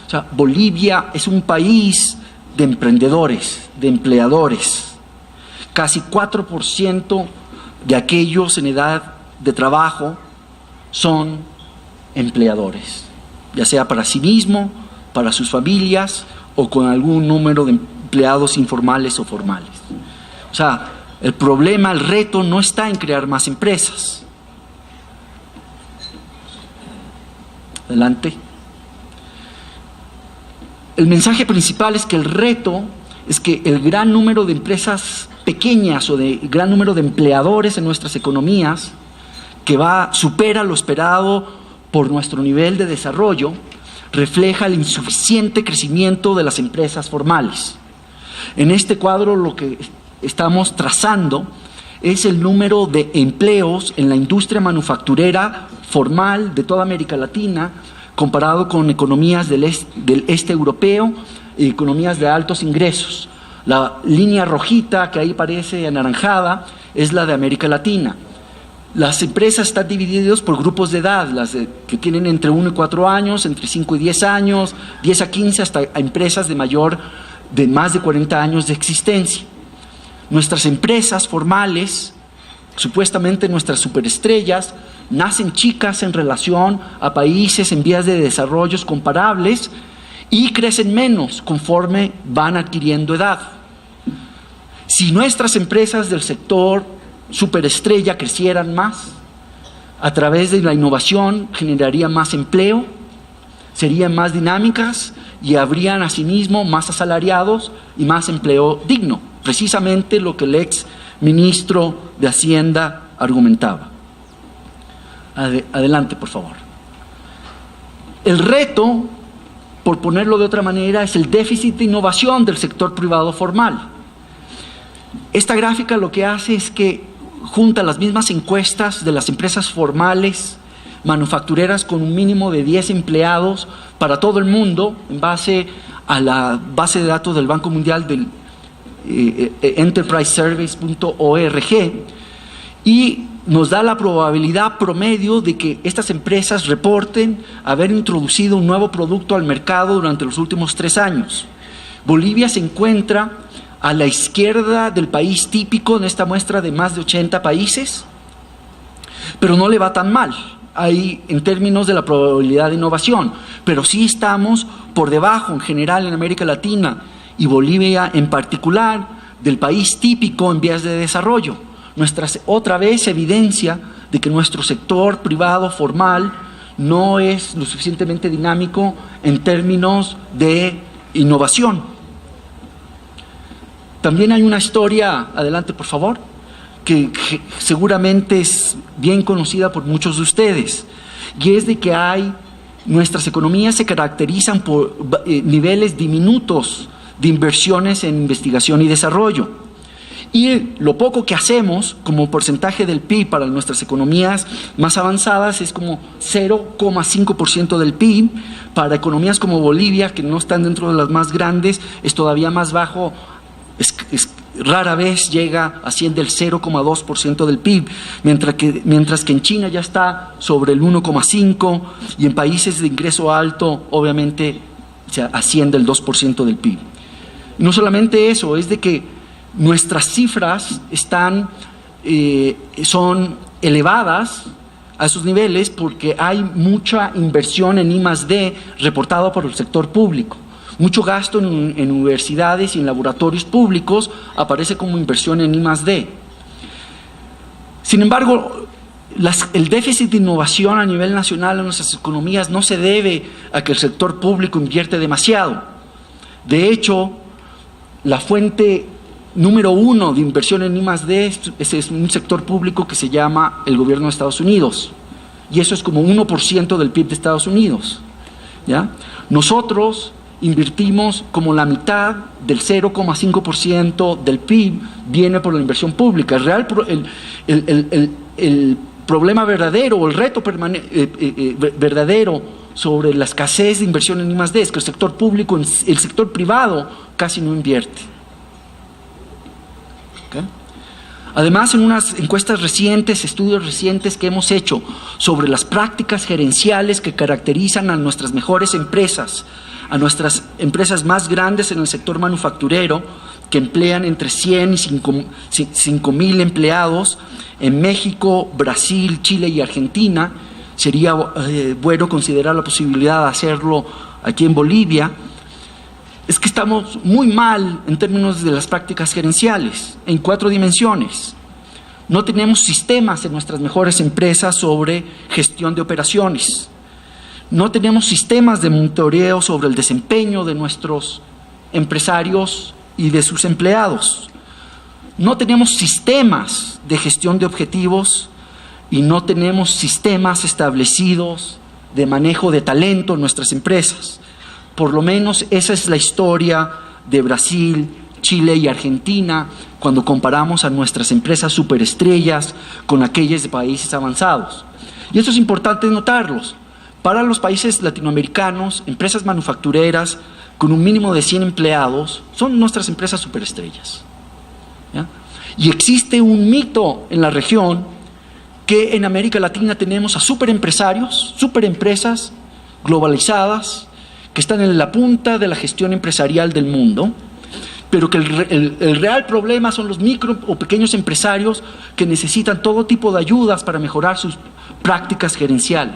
S2: O sea, Bolivia es un país de emprendedores, de empleadores. Casi 4% de aquellos en edad de trabajo son empleadores, ya sea para sí mismo, para sus familias o con algún número de empleados informales o formales. O sea, el problema, el reto no está en crear más empresas. Adelante. El mensaje principal es que el reto es que el gran número de empresas pequeñas o de gran número de empleadores en nuestras economías que supera lo esperado por nuestro nivel de desarrollo, refleja el insuficiente crecimiento de las empresas formales. En este cuadro lo que estamos trazando es el número de empleos en la industria manufacturera formal de toda América Latina, comparado con economías del este europeo y economías de altos ingresos. La línea rojita que ahí parece anaranjada es la de América Latina. Las empresas están divididas por grupos de edad, que tienen entre 1 y 4 años, entre 5 y 10 años, 10 a 15, hasta empresas de más de 40 años de existencia. Nuestras empresas formales, supuestamente nuestras superestrellas, nacen chicas en relación a países en vías de desarrollo comparables y crecen menos conforme van adquiriendo edad. Si nuestras empresas del sector superestrella crecieran más, a través de la innovación generarían más empleo, serían más dinámicas y habrían asimismo más asalariados y más empleo digno, precisamente lo que el ex ministro de Hacienda argumentaba. Adelante, por favor. El reto, por ponerlo de otra manera, es el déficit de innovación del sector privado formal. Esta gráfica lo que hace es que junta las mismas encuestas de las empresas formales manufactureras con un mínimo de 10 empleados para todo el mundo en base a la base de datos del Banco Mundial del enterprisesurveys.org, y nos da la probabilidad promedio de que estas empresas reporten haber introducido un nuevo producto al mercado durante los últimos 3 años. Bolivia se encuentra a la izquierda del país típico en esta muestra de más de 80 países, pero no le va tan mal ahí en términos de la probabilidad de innovación, pero sí estamos por debajo en general en América Latina y Bolivia en particular del país típico en vías de desarrollo. Otra vez evidencia de que nuestro sector privado formal no es lo suficientemente dinámico en términos de innovación. También hay una historia, adelante por favor, que seguramente es bien conocida por muchos de ustedes, y es de que nuestras economías se caracterizan por niveles diminutos de inversiones en investigación y desarrollo. Y lo poco que hacemos como porcentaje del PIB para nuestras economías más avanzadas es como 0,5% del PIB. Para economías como Bolivia, que no están dentro de las más grandes, es todavía más bajo, rara vez llega, asciende el 0,2% del PIB, mientras que en China ya está sobre el 1,5%, y en países de ingreso alto obviamente se asciende el 2% del PIB. Y no solamente eso, es de que nuestras cifras son elevadas a esos niveles porque hay mucha inversión en I+D reportado por el sector público. Mucho gasto en universidades y en laboratorios públicos aparece como inversión en I+D. Sin embargo, el déficit de innovación a nivel nacional en nuestras economías no se debe a que el sector público invierte demasiado. De hecho, la fuente número 1 de inversión en I+D es un sector público que se llama el gobierno de Estados Unidos, y eso es como 1% del PIB de Estados Unidos, ¿ya? Nosotros invertimos como la mitad del 0,5% del PIB viene por la inversión pública. El problema verdadero, o el reto verdadero sobre la escasez de inversión en I+D es que el sector público, el sector privado casi no invierte. ¿Okay? Además, en unas encuestas recientes, estudios recientes que hemos hecho sobre las prácticas gerenciales que caracterizan a nuestras mejores empresas, a nuestras empresas más grandes en el sector manufacturero, que emplean entre 100 y 5.000 empleados en México, Brasil, Chile y Argentina. Sería bueno considerar la posibilidad de hacerlo aquí en Bolivia. Es que estamos muy mal en términos de las prácticas gerenciales, en 4 dimensiones. No tenemos sistemas en nuestras mejores empresas sobre gestión de operaciones. No tenemos sistemas de monitoreo sobre el desempeño de nuestros empresarios y de sus empleados. No tenemos sistemas de gestión de objetivos y no tenemos sistemas establecidos de manejo de talento en nuestras empresas. Por lo menos esa es la historia de Brasil, Chile y Argentina cuando comparamos a nuestras empresas superestrellas con aquellas de países avanzados. Y eso es importante notarlos. Para los países latinoamericanos, empresas manufactureras con un mínimo de 100 empleados son nuestras empresas superestrellas, ¿ya? Y existe un mito en la región que en América Latina tenemos a superempresarios, superempresas globalizadas que están en la punta de la gestión empresarial del mundo, pero que el real problema son los micro o pequeños empresarios que necesitan todo tipo de ayudas para mejorar sus prácticas gerenciales.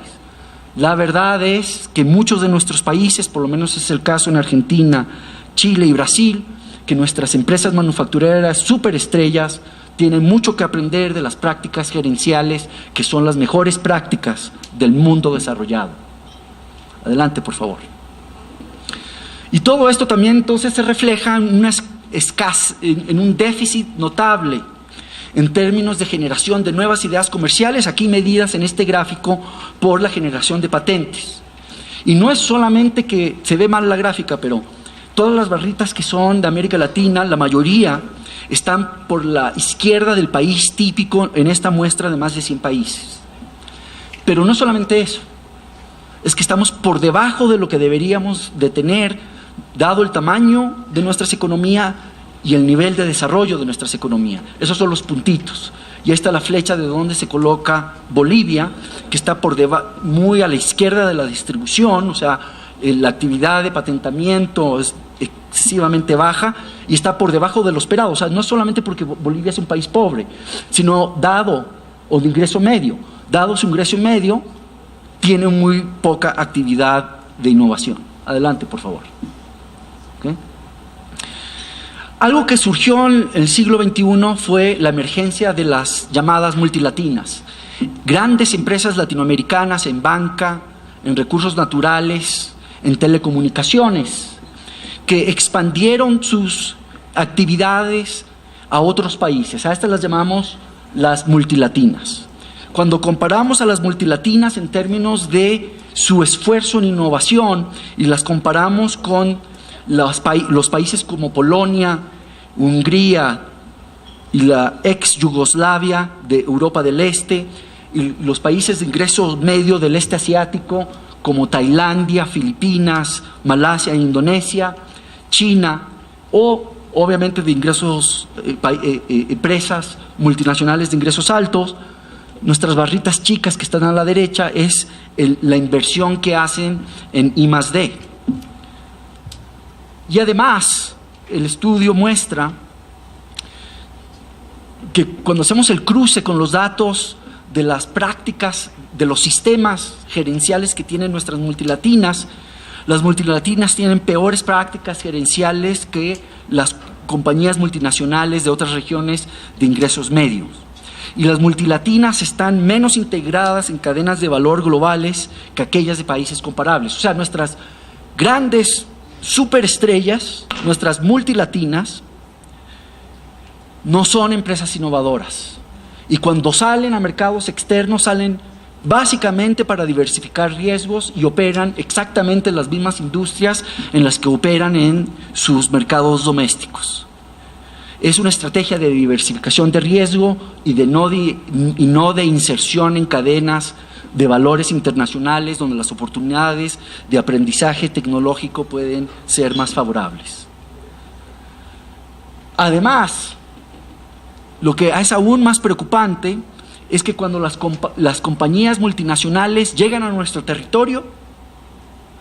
S2: La verdad es que muchos de nuestros países, por lo menos es el caso en Argentina, Chile y Brasil, que nuestras empresas manufactureras superestrellas tienen mucho que aprender de las prácticas gerenciales, que son las mejores prácticas del mundo desarrollado. Adelante, por favor. Y todo esto también entonces se refleja en un déficit notable en términos de generación de nuevas ideas comerciales, aquí medidas en este gráfico por la generación de patentes. Y no es solamente que se ve mal la gráfica, pero Todas las barritas que son de América Latina, la mayoría están por la izquierda del país típico en esta muestra de más de 100 países. Pero no solamente eso, es que estamos por debajo de lo que deberíamos de tener, dado el tamaño de nuestras economías y el nivel de desarrollo de nuestras economías. Esos son los puntitos. Y ahí está la flecha de donde se coloca Bolivia, que está muy a la izquierda de la distribución, o sea, la actividad de patentamiento es excesivamente baja y está por debajo de lo esperado. O sea, no solamente porque Bolivia es un país pobre, sino o de ingreso medio. Dado su ingreso medio, tiene muy poca actividad de innovación. Adelante, por favor. ¿Okay? Algo que surgió en el siglo XXI fue la emergencia de las llamadas multilatinas. Grandes empresas latinoamericanas en banca, en recursos naturales, en telecomunicaciones, que expandieron sus actividades a otros países. A estas las llamamos las multilatinas. Cuando comparamos a las multilatinas en términos de su esfuerzo en innovación y las comparamos con los países como Polonia, Hungría y la ex Yugoslavia de Europa del Este, y los países de ingreso medio del este asiático como Tailandia, Filipinas, Malasia e Indonesia, China, o obviamente de ingresos, empresas multinacionales de ingresos altos, nuestras barritas chicas que están a la derecha es la inversión que hacen en I+D. Y además, el estudio muestra que cuando hacemos el cruce con los datos de las prácticas, de los sistemas gerenciales que tienen nuestras multilatinas, las multilatinas tienen peores prácticas gerenciales que las compañías multinacionales de otras regiones de ingresos medios. Y las multilatinas están menos integradas en cadenas de valor globales que aquellas de países comparables. O sea, nuestras grandes superestrellas, nuestras multilatinas, no son empresas innovadoras. Y cuando salen a mercados externos, salen básicamente para diversificar riesgos y operan exactamente en las mismas industrias en las que operan en sus mercados domésticos. Es una estrategia de diversificación de riesgo y no de inserción en cadenas de valores internacionales donde las oportunidades de aprendizaje tecnológico pueden ser más favorables. Además, lo que es aún más preocupante es que cuando las compañías multinacionales llegan a nuestro territorio,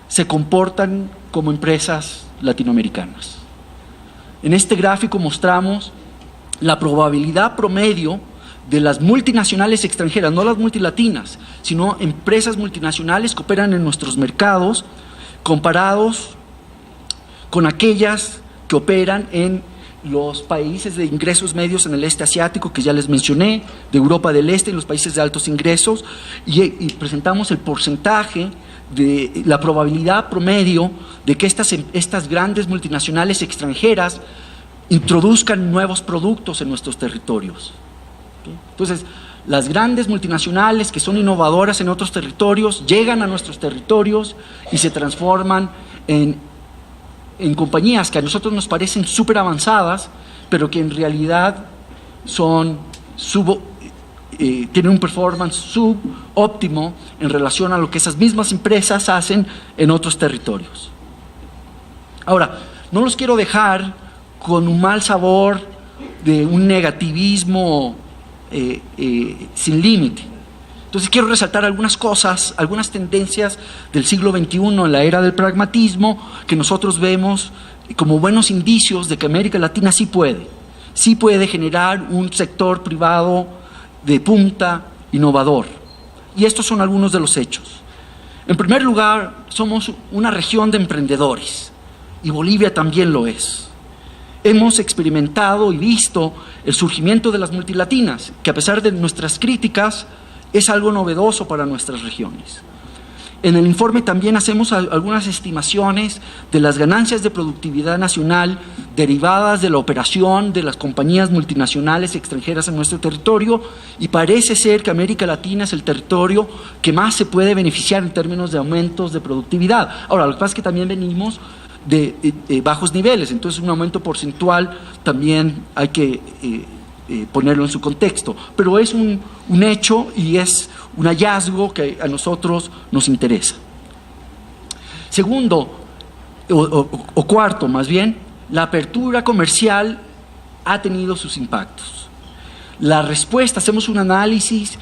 S2: se comportan como empresas latinoamericanas. En este gráfico mostramos la probabilidad promedio de las multinacionales extranjeras, no las multilatinas, sino empresas multinacionales que operan en nuestros mercados, comparados con aquellas que operan en los países de ingresos medios en el este asiático, que ya les mencioné, de Europa del Este y los países de altos ingresos, y presentamos el porcentaje de la probabilidad promedio de que estas grandes multinacionales extranjeras introduzcan nuevos productos en nuestros territorios. ¿Okay? Entonces, las grandes multinacionales que son innovadoras en otros territorios llegan a nuestros territorios y se transforman en compañías que a nosotros nos parecen súper avanzadas, pero que en realidad tienen un performance subóptimo en relación a lo que esas mismas empresas hacen en otros territorios. Ahora, no los quiero dejar con un mal sabor de un negativismo sin límite. Entonces quiero resaltar algunas cosas, algunas tendencias del siglo XXI en la era del pragmatismo que nosotros vemos como buenos indicios de que América Latina sí puede generar un sector privado de punta innovador. Y estos son algunos de los hechos. En primer lugar, somos una región de emprendedores y Bolivia también lo es. Hemos experimentado y visto el surgimiento de las multilatinas, que a pesar de nuestras críticas, es algo novedoso para nuestras regiones. En el informe también hacemos algunas estimaciones de las ganancias de productividad nacional derivadas de la operación de las compañías multinacionales extranjeras en nuestro territorio, y parece ser que América Latina es el territorio que más se puede beneficiar en términos de aumentos de productividad. Ahora, lo que pasa es que también venimos de bajos niveles. Entonces un aumento porcentual también hay que ponerlo en su contexto. Pero es un hecho y es un hallazgo que a nosotros nos interesa. Segundo, o cuarto más bien, la apertura comercial ha tenido sus impactos. La respuesta, hacemos un análisis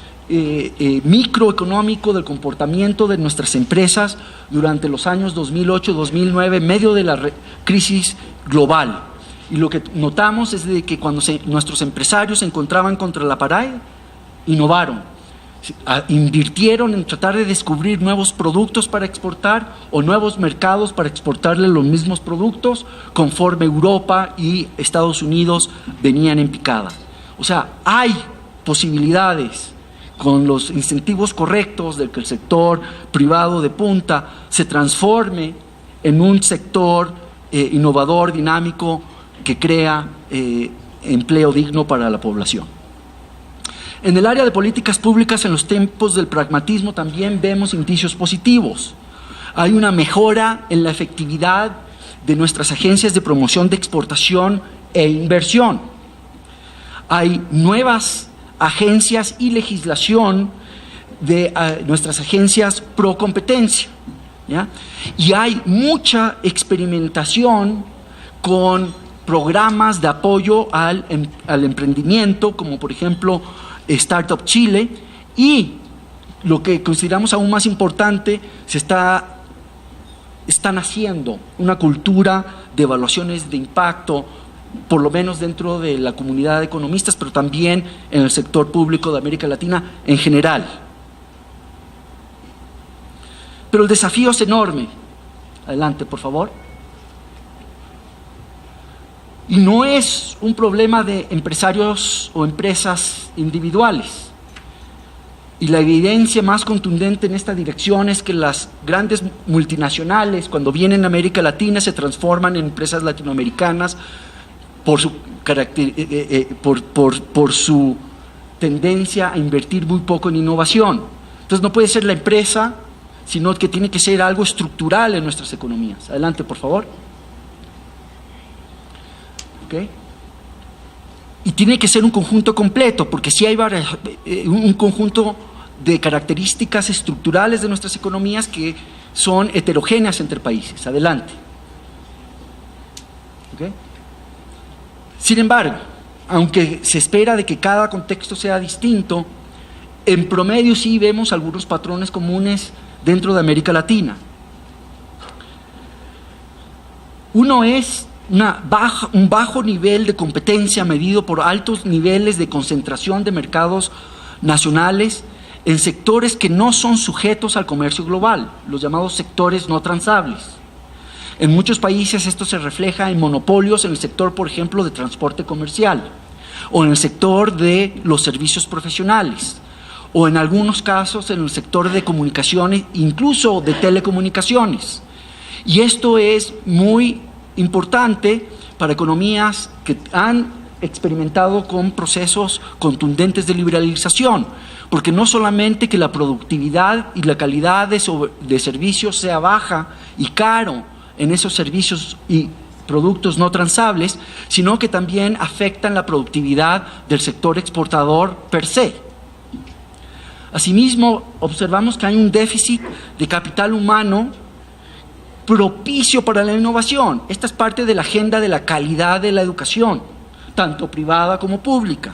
S2: microeconómico del comportamiento de nuestras empresas durante los años 2008-2009, en medio de la crisis global. Y lo que notamos es de que cuando nuestros empresarios se encontraban contra la pared, innovaron, invirtieron en tratar de descubrir nuevos productos para exportar o nuevos mercados para exportarle los mismos productos conforme Europa y Estados Unidos venían en picada. O sea, hay posibilidades con los incentivos correctos de que el sector privado de punta se transforme en un sector innovador, dinámico, que crea empleo digno para la población. En el área de políticas públicas, en los tiempos del pragmatismo, también vemos indicios positivos. Hay una mejora en la efectividad de nuestras agencias de promoción de exportación e inversión. Hay nuevas agencias y legislación de nuestras agencias pro competencia, ¿ya? Y hay mucha experimentación con programas de apoyo al emprendimiento, como por ejemplo Startup Chile, y lo que consideramos aún más importante, están haciendo una cultura de evaluaciones de impacto, por lo menos dentro de la comunidad de economistas, pero también en el sector público de América Latina en general. Pero el desafío es enorme. Adelante, por favor. Y no es un problema de empresarios o empresas individuales. Y la evidencia más contundente en esta dirección es que las grandes multinacionales, cuando vienen a América Latina, se transforman en empresas latinoamericanas por su tendencia a invertir muy poco en innovación. Entonces no puede ser la empresa, sino que tiene que ser algo estructural en nuestras economías. Adelante, por favor. ¿Okay? Y tiene que ser un conjunto completo, porque si hay un conjunto de características estructurales de nuestras economías que son heterogéneas entre países. Adelante. ¿Okay? Sin embargo, aunque se espera de que cada contexto sea distinto, en promedio sí vemos algunos patrones comunes dentro de América Latina. Uno es un bajo nivel de competencia medido por altos niveles de concentración de mercados nacionales en sectores que no son sujetos al comercio global, los llamados sectores no transables. En muchos países esto se refleja en monopolios en el sector, por ejemplo, de transporte comercial, o en el sector de los servicios profesionales, o en algunos casos en el sector de comunicaciones, incluso de telecomunicaciones. Y esto es muy importante para economías que han experimentado con procesos contundentes de liberalización, porque no solamente que la productividad y la calidad de servicios sea baja y caro en esos servicios y productos no transables, sino que también afectan la productividad del sector exportador per se. Asimismo, observamos que hay un déficit de capital humano propicio para la innovación. Esta es parte de la agenda de la calidad de la educación, tanto privada como pública.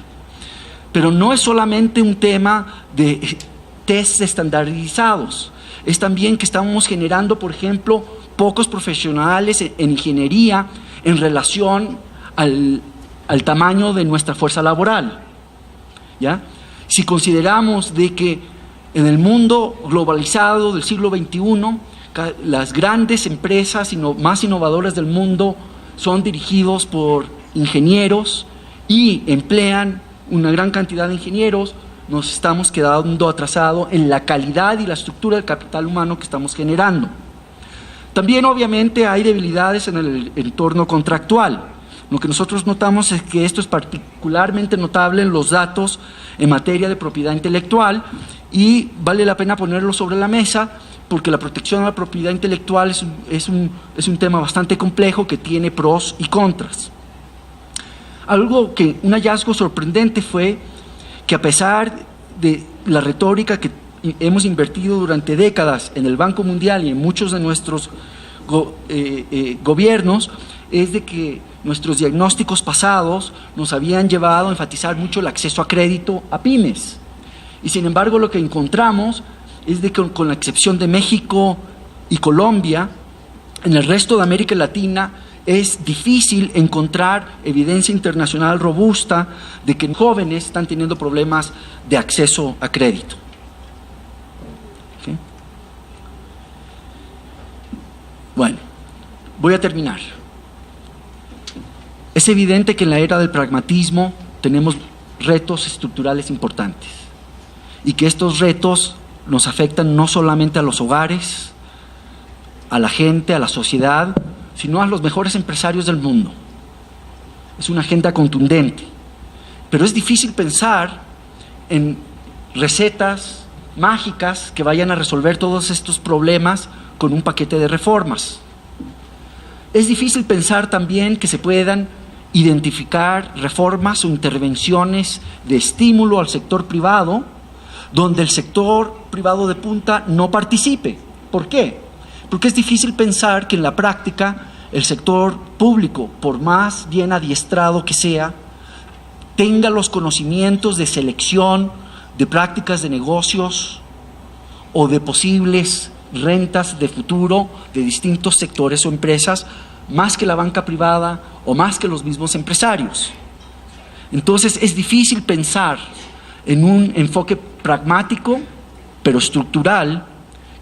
S2: Pero no es solamente un tema de tests estandarizados, es también que estamos generando, por ejemplo, pocos profesionales en ingeniería en relación al tamaño de nuestra fuerza laboral, ¿ya? Si consideramos de que en el mundo globalizado del siglo XXI, las grandes empresas más innovadoras del mundo son dirigidos por ingenieros y emplean una gran cantidad de ingenieros, nos estamos quedando atrasados en la calidad y la estructura del capital humano que estamos generando. También obviamente hay debilidades en el entorno contractual. Lo que nosotros notamos es que esto es particularmente notable en los datos en materia de propiedad intelectual y vale la pena ponerlo sobre la mesa porque la protección a la propiedad intelectual es un tema bastante complejo que tiene pros y contras. Un hallazgo sorprendente fue que a pesar de la retórica que hemos invertido durante décadas en el Banco Mundial y en muchos de nuestros gobiernos, es de que nuestros diagnósticos pasados nos habían llevado a enfatizar mucho el acceso a crédito a pymes. Y sin embargo lo que encontramos es de que con la excepción de México y Colombia, en el resto de América Latina es difícil encontrar evidencia internacional robusta de que jóvenes están teniendo problemas de acceso a crédito. ¿Okay? Bueno, voy a terminar. Es evidente que en la era del pragmatismo tenemos retos estructurales importantes y que estos retos nos afectan no solamente a los hogares, a la gente, a la sociedad, sino a los mejores empresarios del mundo. Es una agenda contundente, pero es difícil pensar en recetas mágicas que vayan a resolver todos estos problemas con un paquete de reformas. Es difícil pensar también que se puedan identificar reformas o intervenciones de estímulo al sector privado donde el sector privado de punta no participe. ¿Por qué? Porque es difícil pensar que en la práctica el sector público, por más bien adiestrado que sea, tenga los conocimientos de selección, de prácticas de negocios o de posibles rentas de futuro de distintos sectores o empresas, más que la banca privada o más que los mismos empresarios. Entonces es difícil pensar en un enfoque pragmático, pero estructural,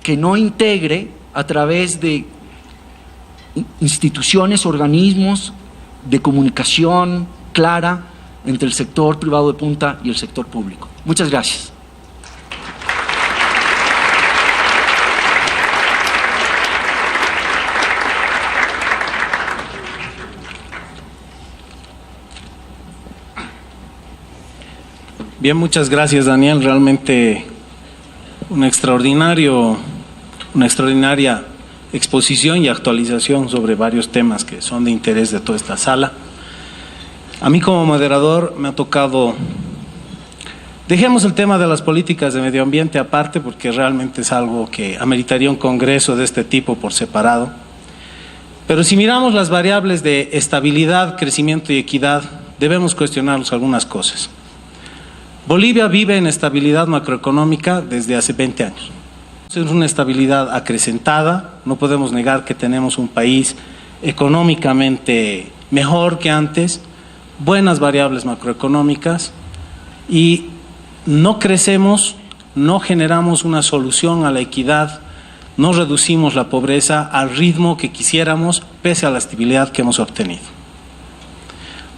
S2: que no integre a través de instituciones, organismos de comunicación clara entre el sector privado de punta y el sector público. Muchas gracias.
S3: Bien, muchas gracias, Daniel. Realmente una extraordinaria exposición y actualización sobre varios temas que son de interés de toda esta sala. A mí como moderador me ha tocado, dejemos el tema de las políticas de medio ambiente aparte porque realmente es algo que ameritaría un congreso de este tipo por separado. Pero si miramos las variables de estabilidad, crecimiento y equidad, debemos cuestionarnos algunas cosas. Bolivia vive en estabilidad macroeconómica desde hace 20 años. Es una estabilidad acrecentada, no podemos negar que tenemos un país económicamente mejor que antes, buenas variables macroeconómicas y no crecemos, no generamos una solución a la equidad, no reducimos la pobreza al ritmo que quisiéramos pese a la estabilidad que hemos obtenido.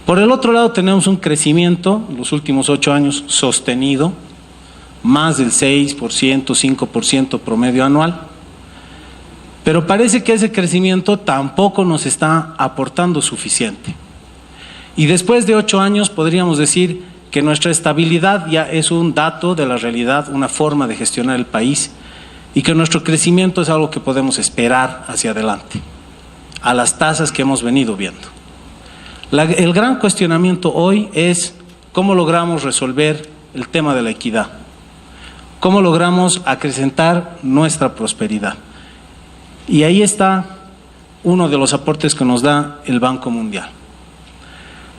S3: Por el otro lado tenemos un crecimiento en los últimos 8 años sostenido, más del 6%, 5% promedio anual, pero parece que ese crecimiento tampoco nos está aportando suficiente. Y después de 8 años podríamos decir que nuestra estabilidad ya es un dato de la realidad, una forma de gestionar el país y que nuestro crecimiento es algo que podemos esperar hacia adelante, a las tasas que hemos venido viendo. El gran cuestionamiento hoy es cómo logramos resolver el tema de la equidad, cómo logramos acrecentar nuestra prosperidad. Y ahí está uno de los aportes que nos da el Banco Mundial.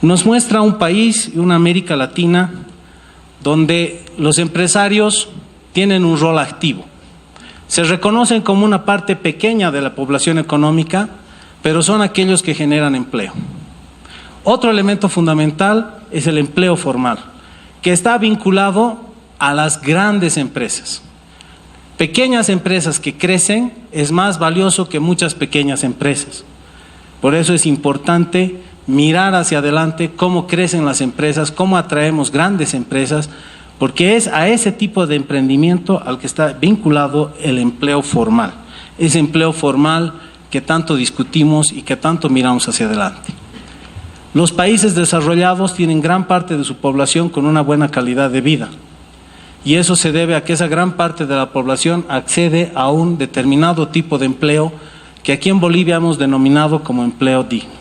S3: Nos muestra un país y una América Latina donde los empresarios tienen un rol activo. Se reconocen como una parte pequeña de la población económica, pero son aquellos que generan empleo. Otro elemento fundamental es el empleo formal, que está vinculado a las grandes empresas. Pequeñas empresas que crecen es más valioso que muchas pequeñas empresas. Por eso es importante mirar hacia adelante cómo crecen las empresas, cómo atraemos grandes empresas, porque es a ese tipo de emprendimiento al que está vinculado el empleo formal. Ese empleo formal que tanto discutimos y que tanto miramos hacia adelante. Los países desarrollados tienen gran parte de su población con una buena calidad de vida y eso se debe a que esa gran parte de la población accede a un determinado tipo de empleo que aquí en Bolivia hemos denominado como empleo digno.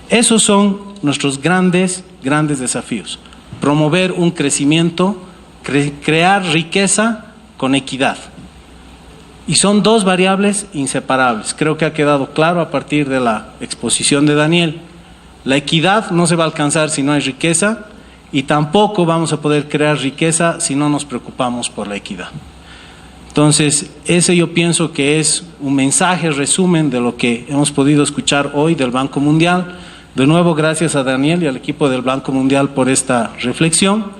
S3: Esos son nuestros grandes desafíos. Promover un crecimiento, crear riqueza con equidad. Y son dos variables inseparables. Creo que ha quedado claro a partir de la exposición de Daniel. La equidad no se va a alcanzar si no hay riqueza, y tampoco vamos a poder crear riqueza si no nos preocupamos por la equidad. Entonces, ese yo pienso que es un mensaje, resumen de lo que hemos podido escuchar hoy del Banco Mundial. De nuevo, gracias a Daniel y al equipo del Banco Mundial por esta reflexión.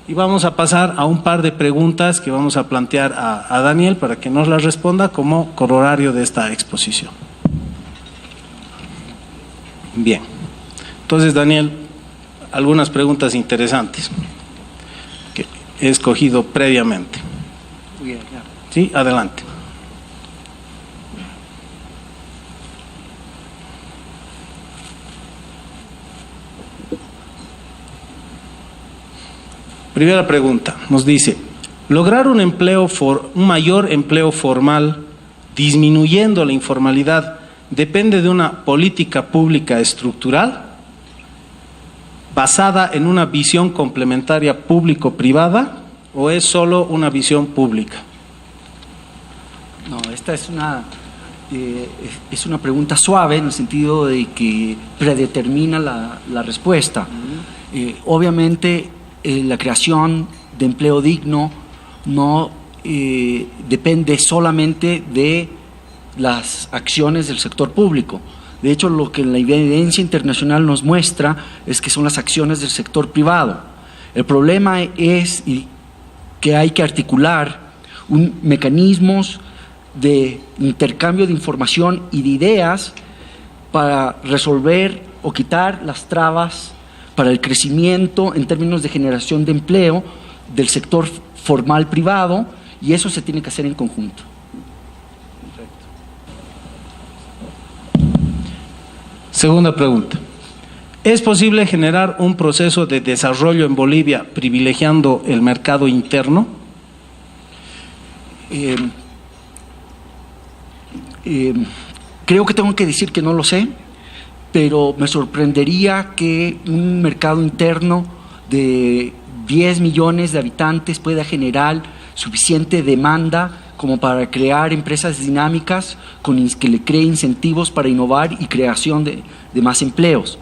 S3: Y vamos a pasar a un par de preguntas que vamos a plantear a Daniel para que nos las responda como corolario de esta exposición. Bien. Entonces, Daniel, algunas preguntas interesantes que he escogido previamente. Sí, adelante. Primera pregunta, nos dice, ¿lograr un mayor empleo formal disminuyendo la informalidad depende de una política pública estructural basada en una visión complementaria público-privada o es solo una visión pública?
S2: No, esta es una pregunta suave en el sentido de que predetermina la respuesta. Obviamente, la creación de empleo digno no depende solamente de las acciones del sector público. De hecho, lo que la evidencia internacional nos muestra es que son las acciones del sector privado. El problema es que hay que articular mecanismos de intercambio de información y de ideas para resolver o quitar las trabas para el crecimiento en términos de generación de empleo del sector formal privado, y eso se tiene que hacer en conjunto.
S3: Segunda pregunta. ¿Es posible generar un proceso de desarrollo en Bolivia privilegiando el mercado interno?
S2: Creo que tengo que decir que no lo sé, pero me sorprendería que un mercado interno de 10 millones de habitantes pueda generar suficiente demanda como para crear empresas dinámicas que le creen incentivos para innovar y creación de más empleos.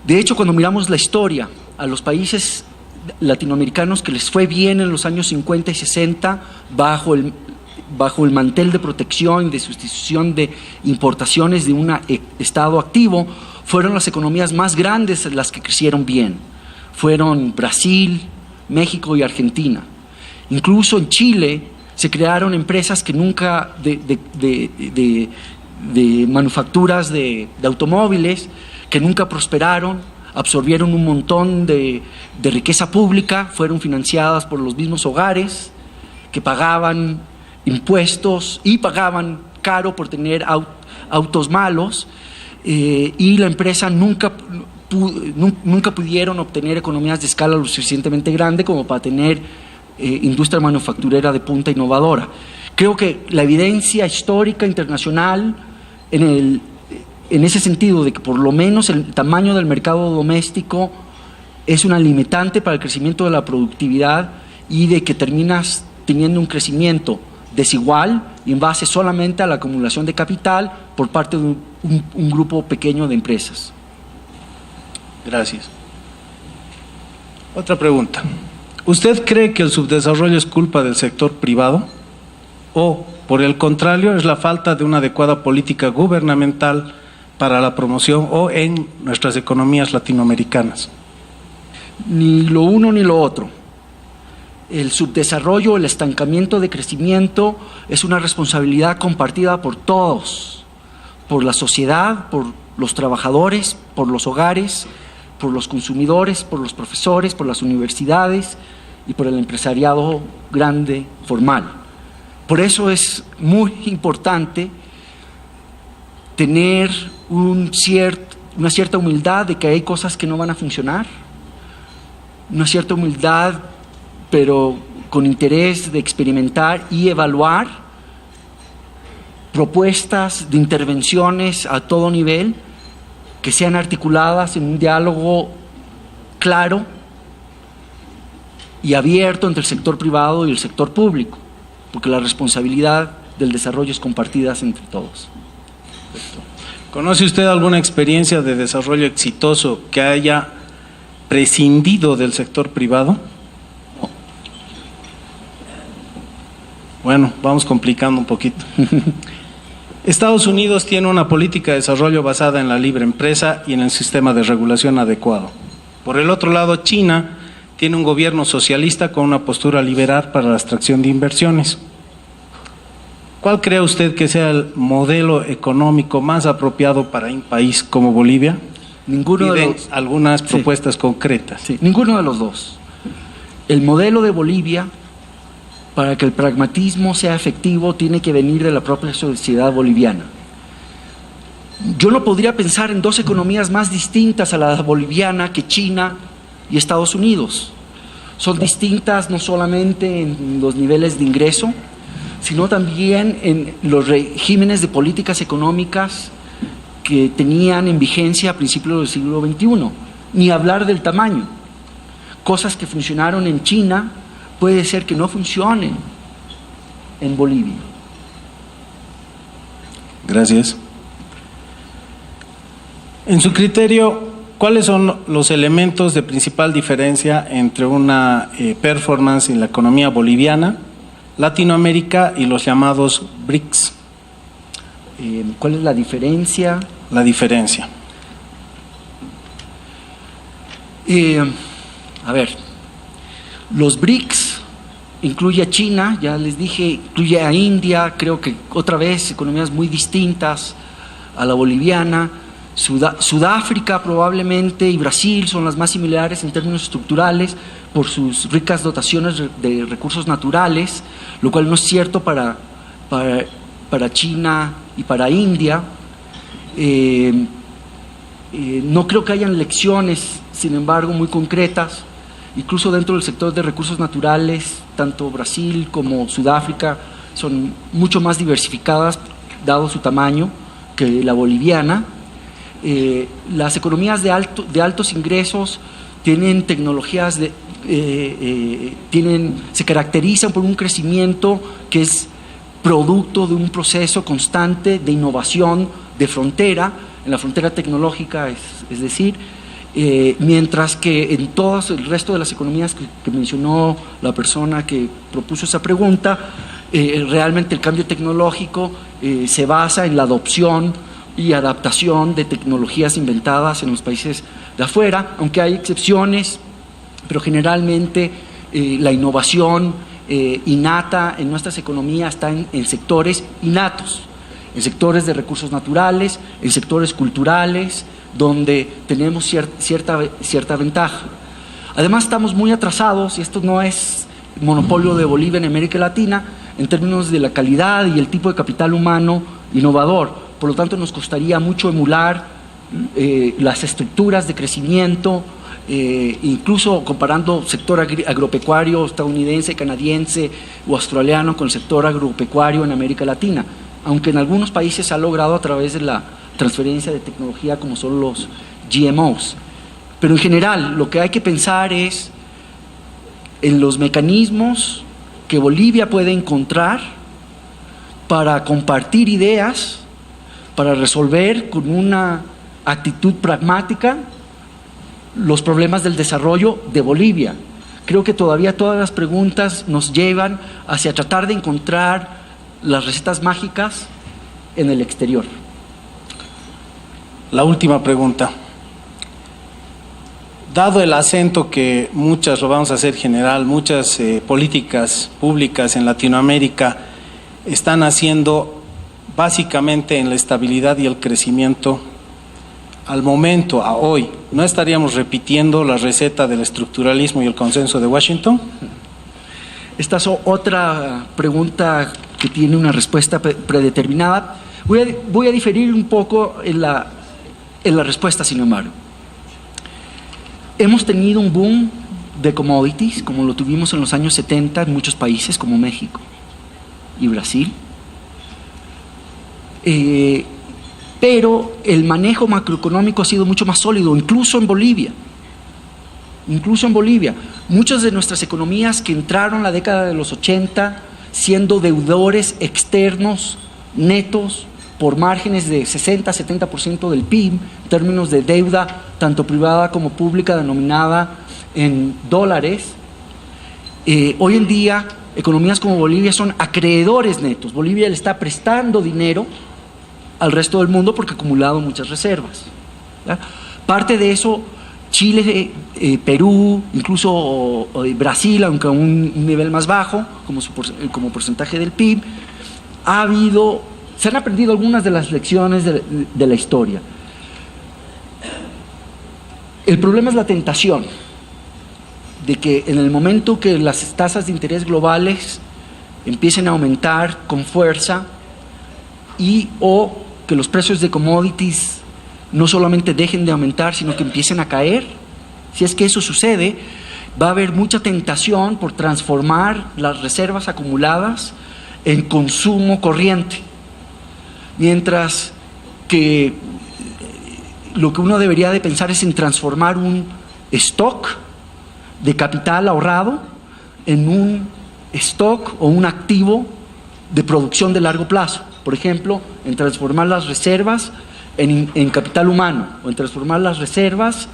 S2: De hecho, cuando miramos la historia, a los países latinoamericanos que les fue bien en los años 50 y 60 bajo el mantel de protección, de sustitución de importaciones de un Estado activo, fueron las economías más grandes las que crecieron bien. Fueron Brasil, México y Argentina. Incluso en Chile se crearon empresas que nunca, de manufacturas de automóviles, que nunca prosperaron, absorbieron un montón de riqueza pública, fueron financiadas por los mismos hogares que pagaban impuestos y pagaban caro por tener autos malos, y la empresa nunca pudieron obtener economías de escala lo suficientemente grande como para tener industria manufacturera de punta innovadora. Creo que la evidencia histórica internacional en ese sentido de que por lo menos el tamaño del mercado doméstico es una limitante para el crecimiento de la productividad y de que terminas teniendo un crecimiento desigual y en base solamente a la acumulación de capital por parte de un grupo pequeño de empresas.
S3: Gracias. Otra pregunta. ¿Usted cree que el subdesarrollo es culpa del sector privado o, por el contrario, es la falta de una adecuada política gubernamental para la promoción o en nuestras economías latinoamericanas?
S2: Ni lo uno ni lo otro. El subdesarrollo, el estancamiento de crecimiento es una responsabilidad compartida por todos, por la sociedad, por los trabajadores, por los hogares, por los consumidores, por los profesores, por las universidades y por el empresariado grande formal. Por eso es muy importante tener una cierta humildad de que hay cosas que no van a funcionar, una cierta humildad, pero con interés de experimentar y evaluar propuestas de intervenciones a todo nivel que sean articuladas en un diálogo claro y abierto entre el sector privado y el sector público, porque la responsabilidad del desarrollo es compartida entre todos.
S3: ¿Conoce usted alguna experiencia de desarrollo exitoso que haya prescindido del sector privado?
S2: No.
S3: Bueno, vamos complicando un poquito. Estados Unidos tiene una política de desarrollo basada en la libre empresa y en el sistema de regulación adecuado. Por el otro lado, China tiene un gobierno socialista con una postura liberal para la extracción de inversiones. ¿Cuál cree usted que sea el modelo económico más apropiado para un país como Bolivia?
S2: Ninguno de los...
S3: algunas propuestas concretas.
S2: Sí, ninguno de los dos. El modelo de Bolivia, para que el pragmatismo sea efectivo, tiene que venir de la propia sociedad boliviana. Yo no podría pensar en dos economías más distintas a la boliviana que China y Estados Unidos. Son distintas no solamente en los niveles de ingreso, sino también en los regímenes de políticas económicas que tenían en vigencia a principios del siglo XXI, ni hablar del tamaño. Cosas que funcionaron en China puede ser que no funcionen en Bolivia.
S3: Gracias. En su criterio, ¿cuáles son los elementos de principal diferencia entre una performance en la economía boliviana, Latinoamérica y los llamados BRICS?
S2: ¿Cuál es la diferencia?
S3: La diferencia.
S2: A ver, los BRICS incluye a China, ya les dije, incluye a India, creo que otra vez economías muy distintas a la boliviana. Sudáfrica probablemente y Brasil son las más similares en términos estructurales por sus ricas dotaciones de recursos naturales, lo cual no es cierto para China y para India. No creo que hayan lecciones, sin embargo, muy concretas, incluso dentro del sector de recursos naturales, tanto Brasil como Sudáfrica son mucho más diversificadas, dado su tamaño, que la boliviana. Las economías de altos ingresos tienen tecnologías, se caracterizan por un crecimiento que es producto de un proceso constante de innovación de frontera, en la frontera tecnológica, es decir, mientras que en todo el resto de las economías que mencionó la persona que propuso esa pregunta, realmente el cambio tecnológico se basa en la adopción y adaptación de tecnologías inventadas en los países de afuera, aunque hay excepciones, pero generalmente la innovación innata en nuestras economías está en sectores innatos, en sectores de recursos naturales, en sectores culturales, donde tenemos cierta ventaja. Además estamos muy atrasados, y esto no es monopolio de Bolivia en América Latina, en términos de la calidad y el tipo de capital humano innovador. Por lo tanto, nos costaría mucho emular las estructuras de crecimiento, incluso comparando sector agropecuario estadounidense, canadiense o australiano con el sector agropecuario en América Latina, aunque en algunos países se ha logrado a través de la transferencia de tecnología como son los GMOs. Pero en general, lo que hay que pensar es en los mecanismos que Bolivia puede encontrar para compartir ideas, para resolver con una actitud pragmática los problemas del desarrollo de Bolivia. Creo que todavía todas las preguntas nos llevan hacia tratar de encontrar las recetas mágicas en el exterior.
S3: La última pregunta. Dado el acento que muchas, lo vamos a hacer general, muchas políticas públicas en Latinoamérica están haciendo básicamente en la estabilidad y el crecimiento, al momento, a hoy, ¿no estaríamos repitiendo la receta del estructuralismo y el consenso de Washington?
S2: Esta es otra pregunta que tiene una respuesta predeterminada. Voy a diferir un poco en la respuesta, sin embargo. Hemos tenido un boom de commodities, como lo tuvimos en los años 70 en muchos países como México y Brasil. Pero el manejo macroeconómico ha sido mucho más sólido, incluso en Bolivia. Muchas de nuestras economías que entraron en la década de los 80 siendo deudores externos netos por márgenes de 60-70% del PIB, en términos de deuda tanto privada como pública denominada en dólares. Hoy en día, economías como Bolivia son acreedores netos. Bolivia le está prestando dinero al resto del mundo porque ha acumulado muchas reservas. ¿Ya? Parte de eso, Chile, Perú, incluso Brasil, aunque a un nivel más bajo, como porcentaje del PIB, se han aprendido algunas de las lecciones de la historia. El problema es la tentación de que en el momento que las tasas de interés globales empiecen a aumentar con fuerza o que los precios de commodities no solamente dejen de aumentar, sino que empiecen a caer, si es que eso sucede, va a haber mucha tentación por transformar las reservas acumuladas en consumo corriente. Mientras que lo que uno debería de pensar es en transformar un stock de capital ahorrado en un stock o un activo de producción de largo plazo. Por ejemplo, en transformar las reservas en capital humano o en transformar las reservas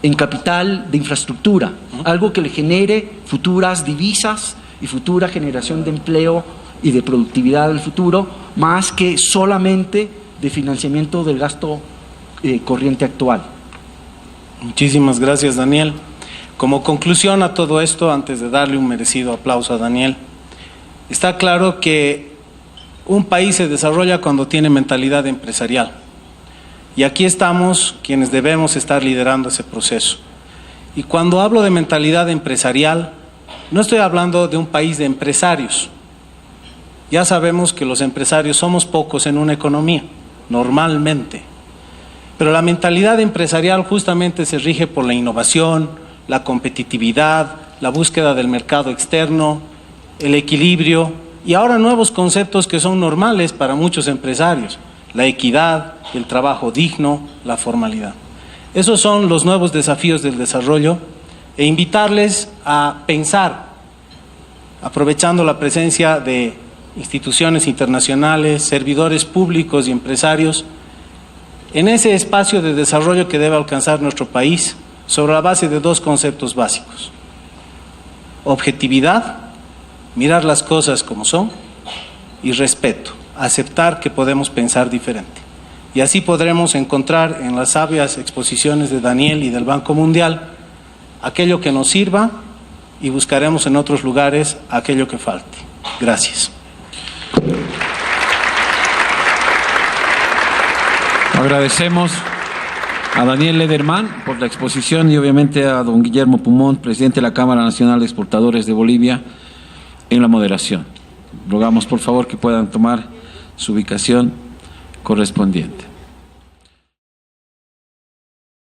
S2: en capital de infraestructura, algo que le genere futuras divisas y futura generación de empleo y de productividad en el futuro, más que solamente de financiamiento del gasto corriente actual.
S3: Muchísimas gracias, Daniel. Como conclusión a todo esto, antes de darle un merecido aplauso a Daniel, está claro que un país se desarrolla cuando tiene mentalidad empresarial. Y aquí estamos quienes debemos estar liderando ese proceso. Y cuando hablo de mentalidad empresarial, no estoy hablando de un país de empresarios. Ya sabemos que los empresarios somos pocos en una economía, normalmente. Pero la mentalidad empresarial justamente se rige por la innovación, la competitividad, la búsqueda del mercado externo, el equilibrio y ahora nuevos conceptos que son normales para muchos empresarios: la equidad, el trabajo digno, la formalidad. Esos son los nuevos desafíos del desarrollo e invitarles a pensar, aprovechando la presencia de instituciones internacionales, servidores públicos y empresarios, en ese espacio de desarrollo que debe alcanzar nuestro país sobre la base de dos conceptos básicos: objetividad, mirar las cosas como son, y respeto, aceptar que podemos pensar diferente. Y así podremos encontrar en las sabias exposiciones de Daniel y del Banco Mundial aquello que nos sirva y buscaremos en otros lugares aquello que falte. Gracias.
S1: Agradecemos a Daniel Lederman por la exposición y obviamente a don Guillermo Pumont, presidente de la Cámara Nacional de Exportadores de Bolivia, en la moderación. Rogamos por favor que puedan tomar su ubicación correspondiente.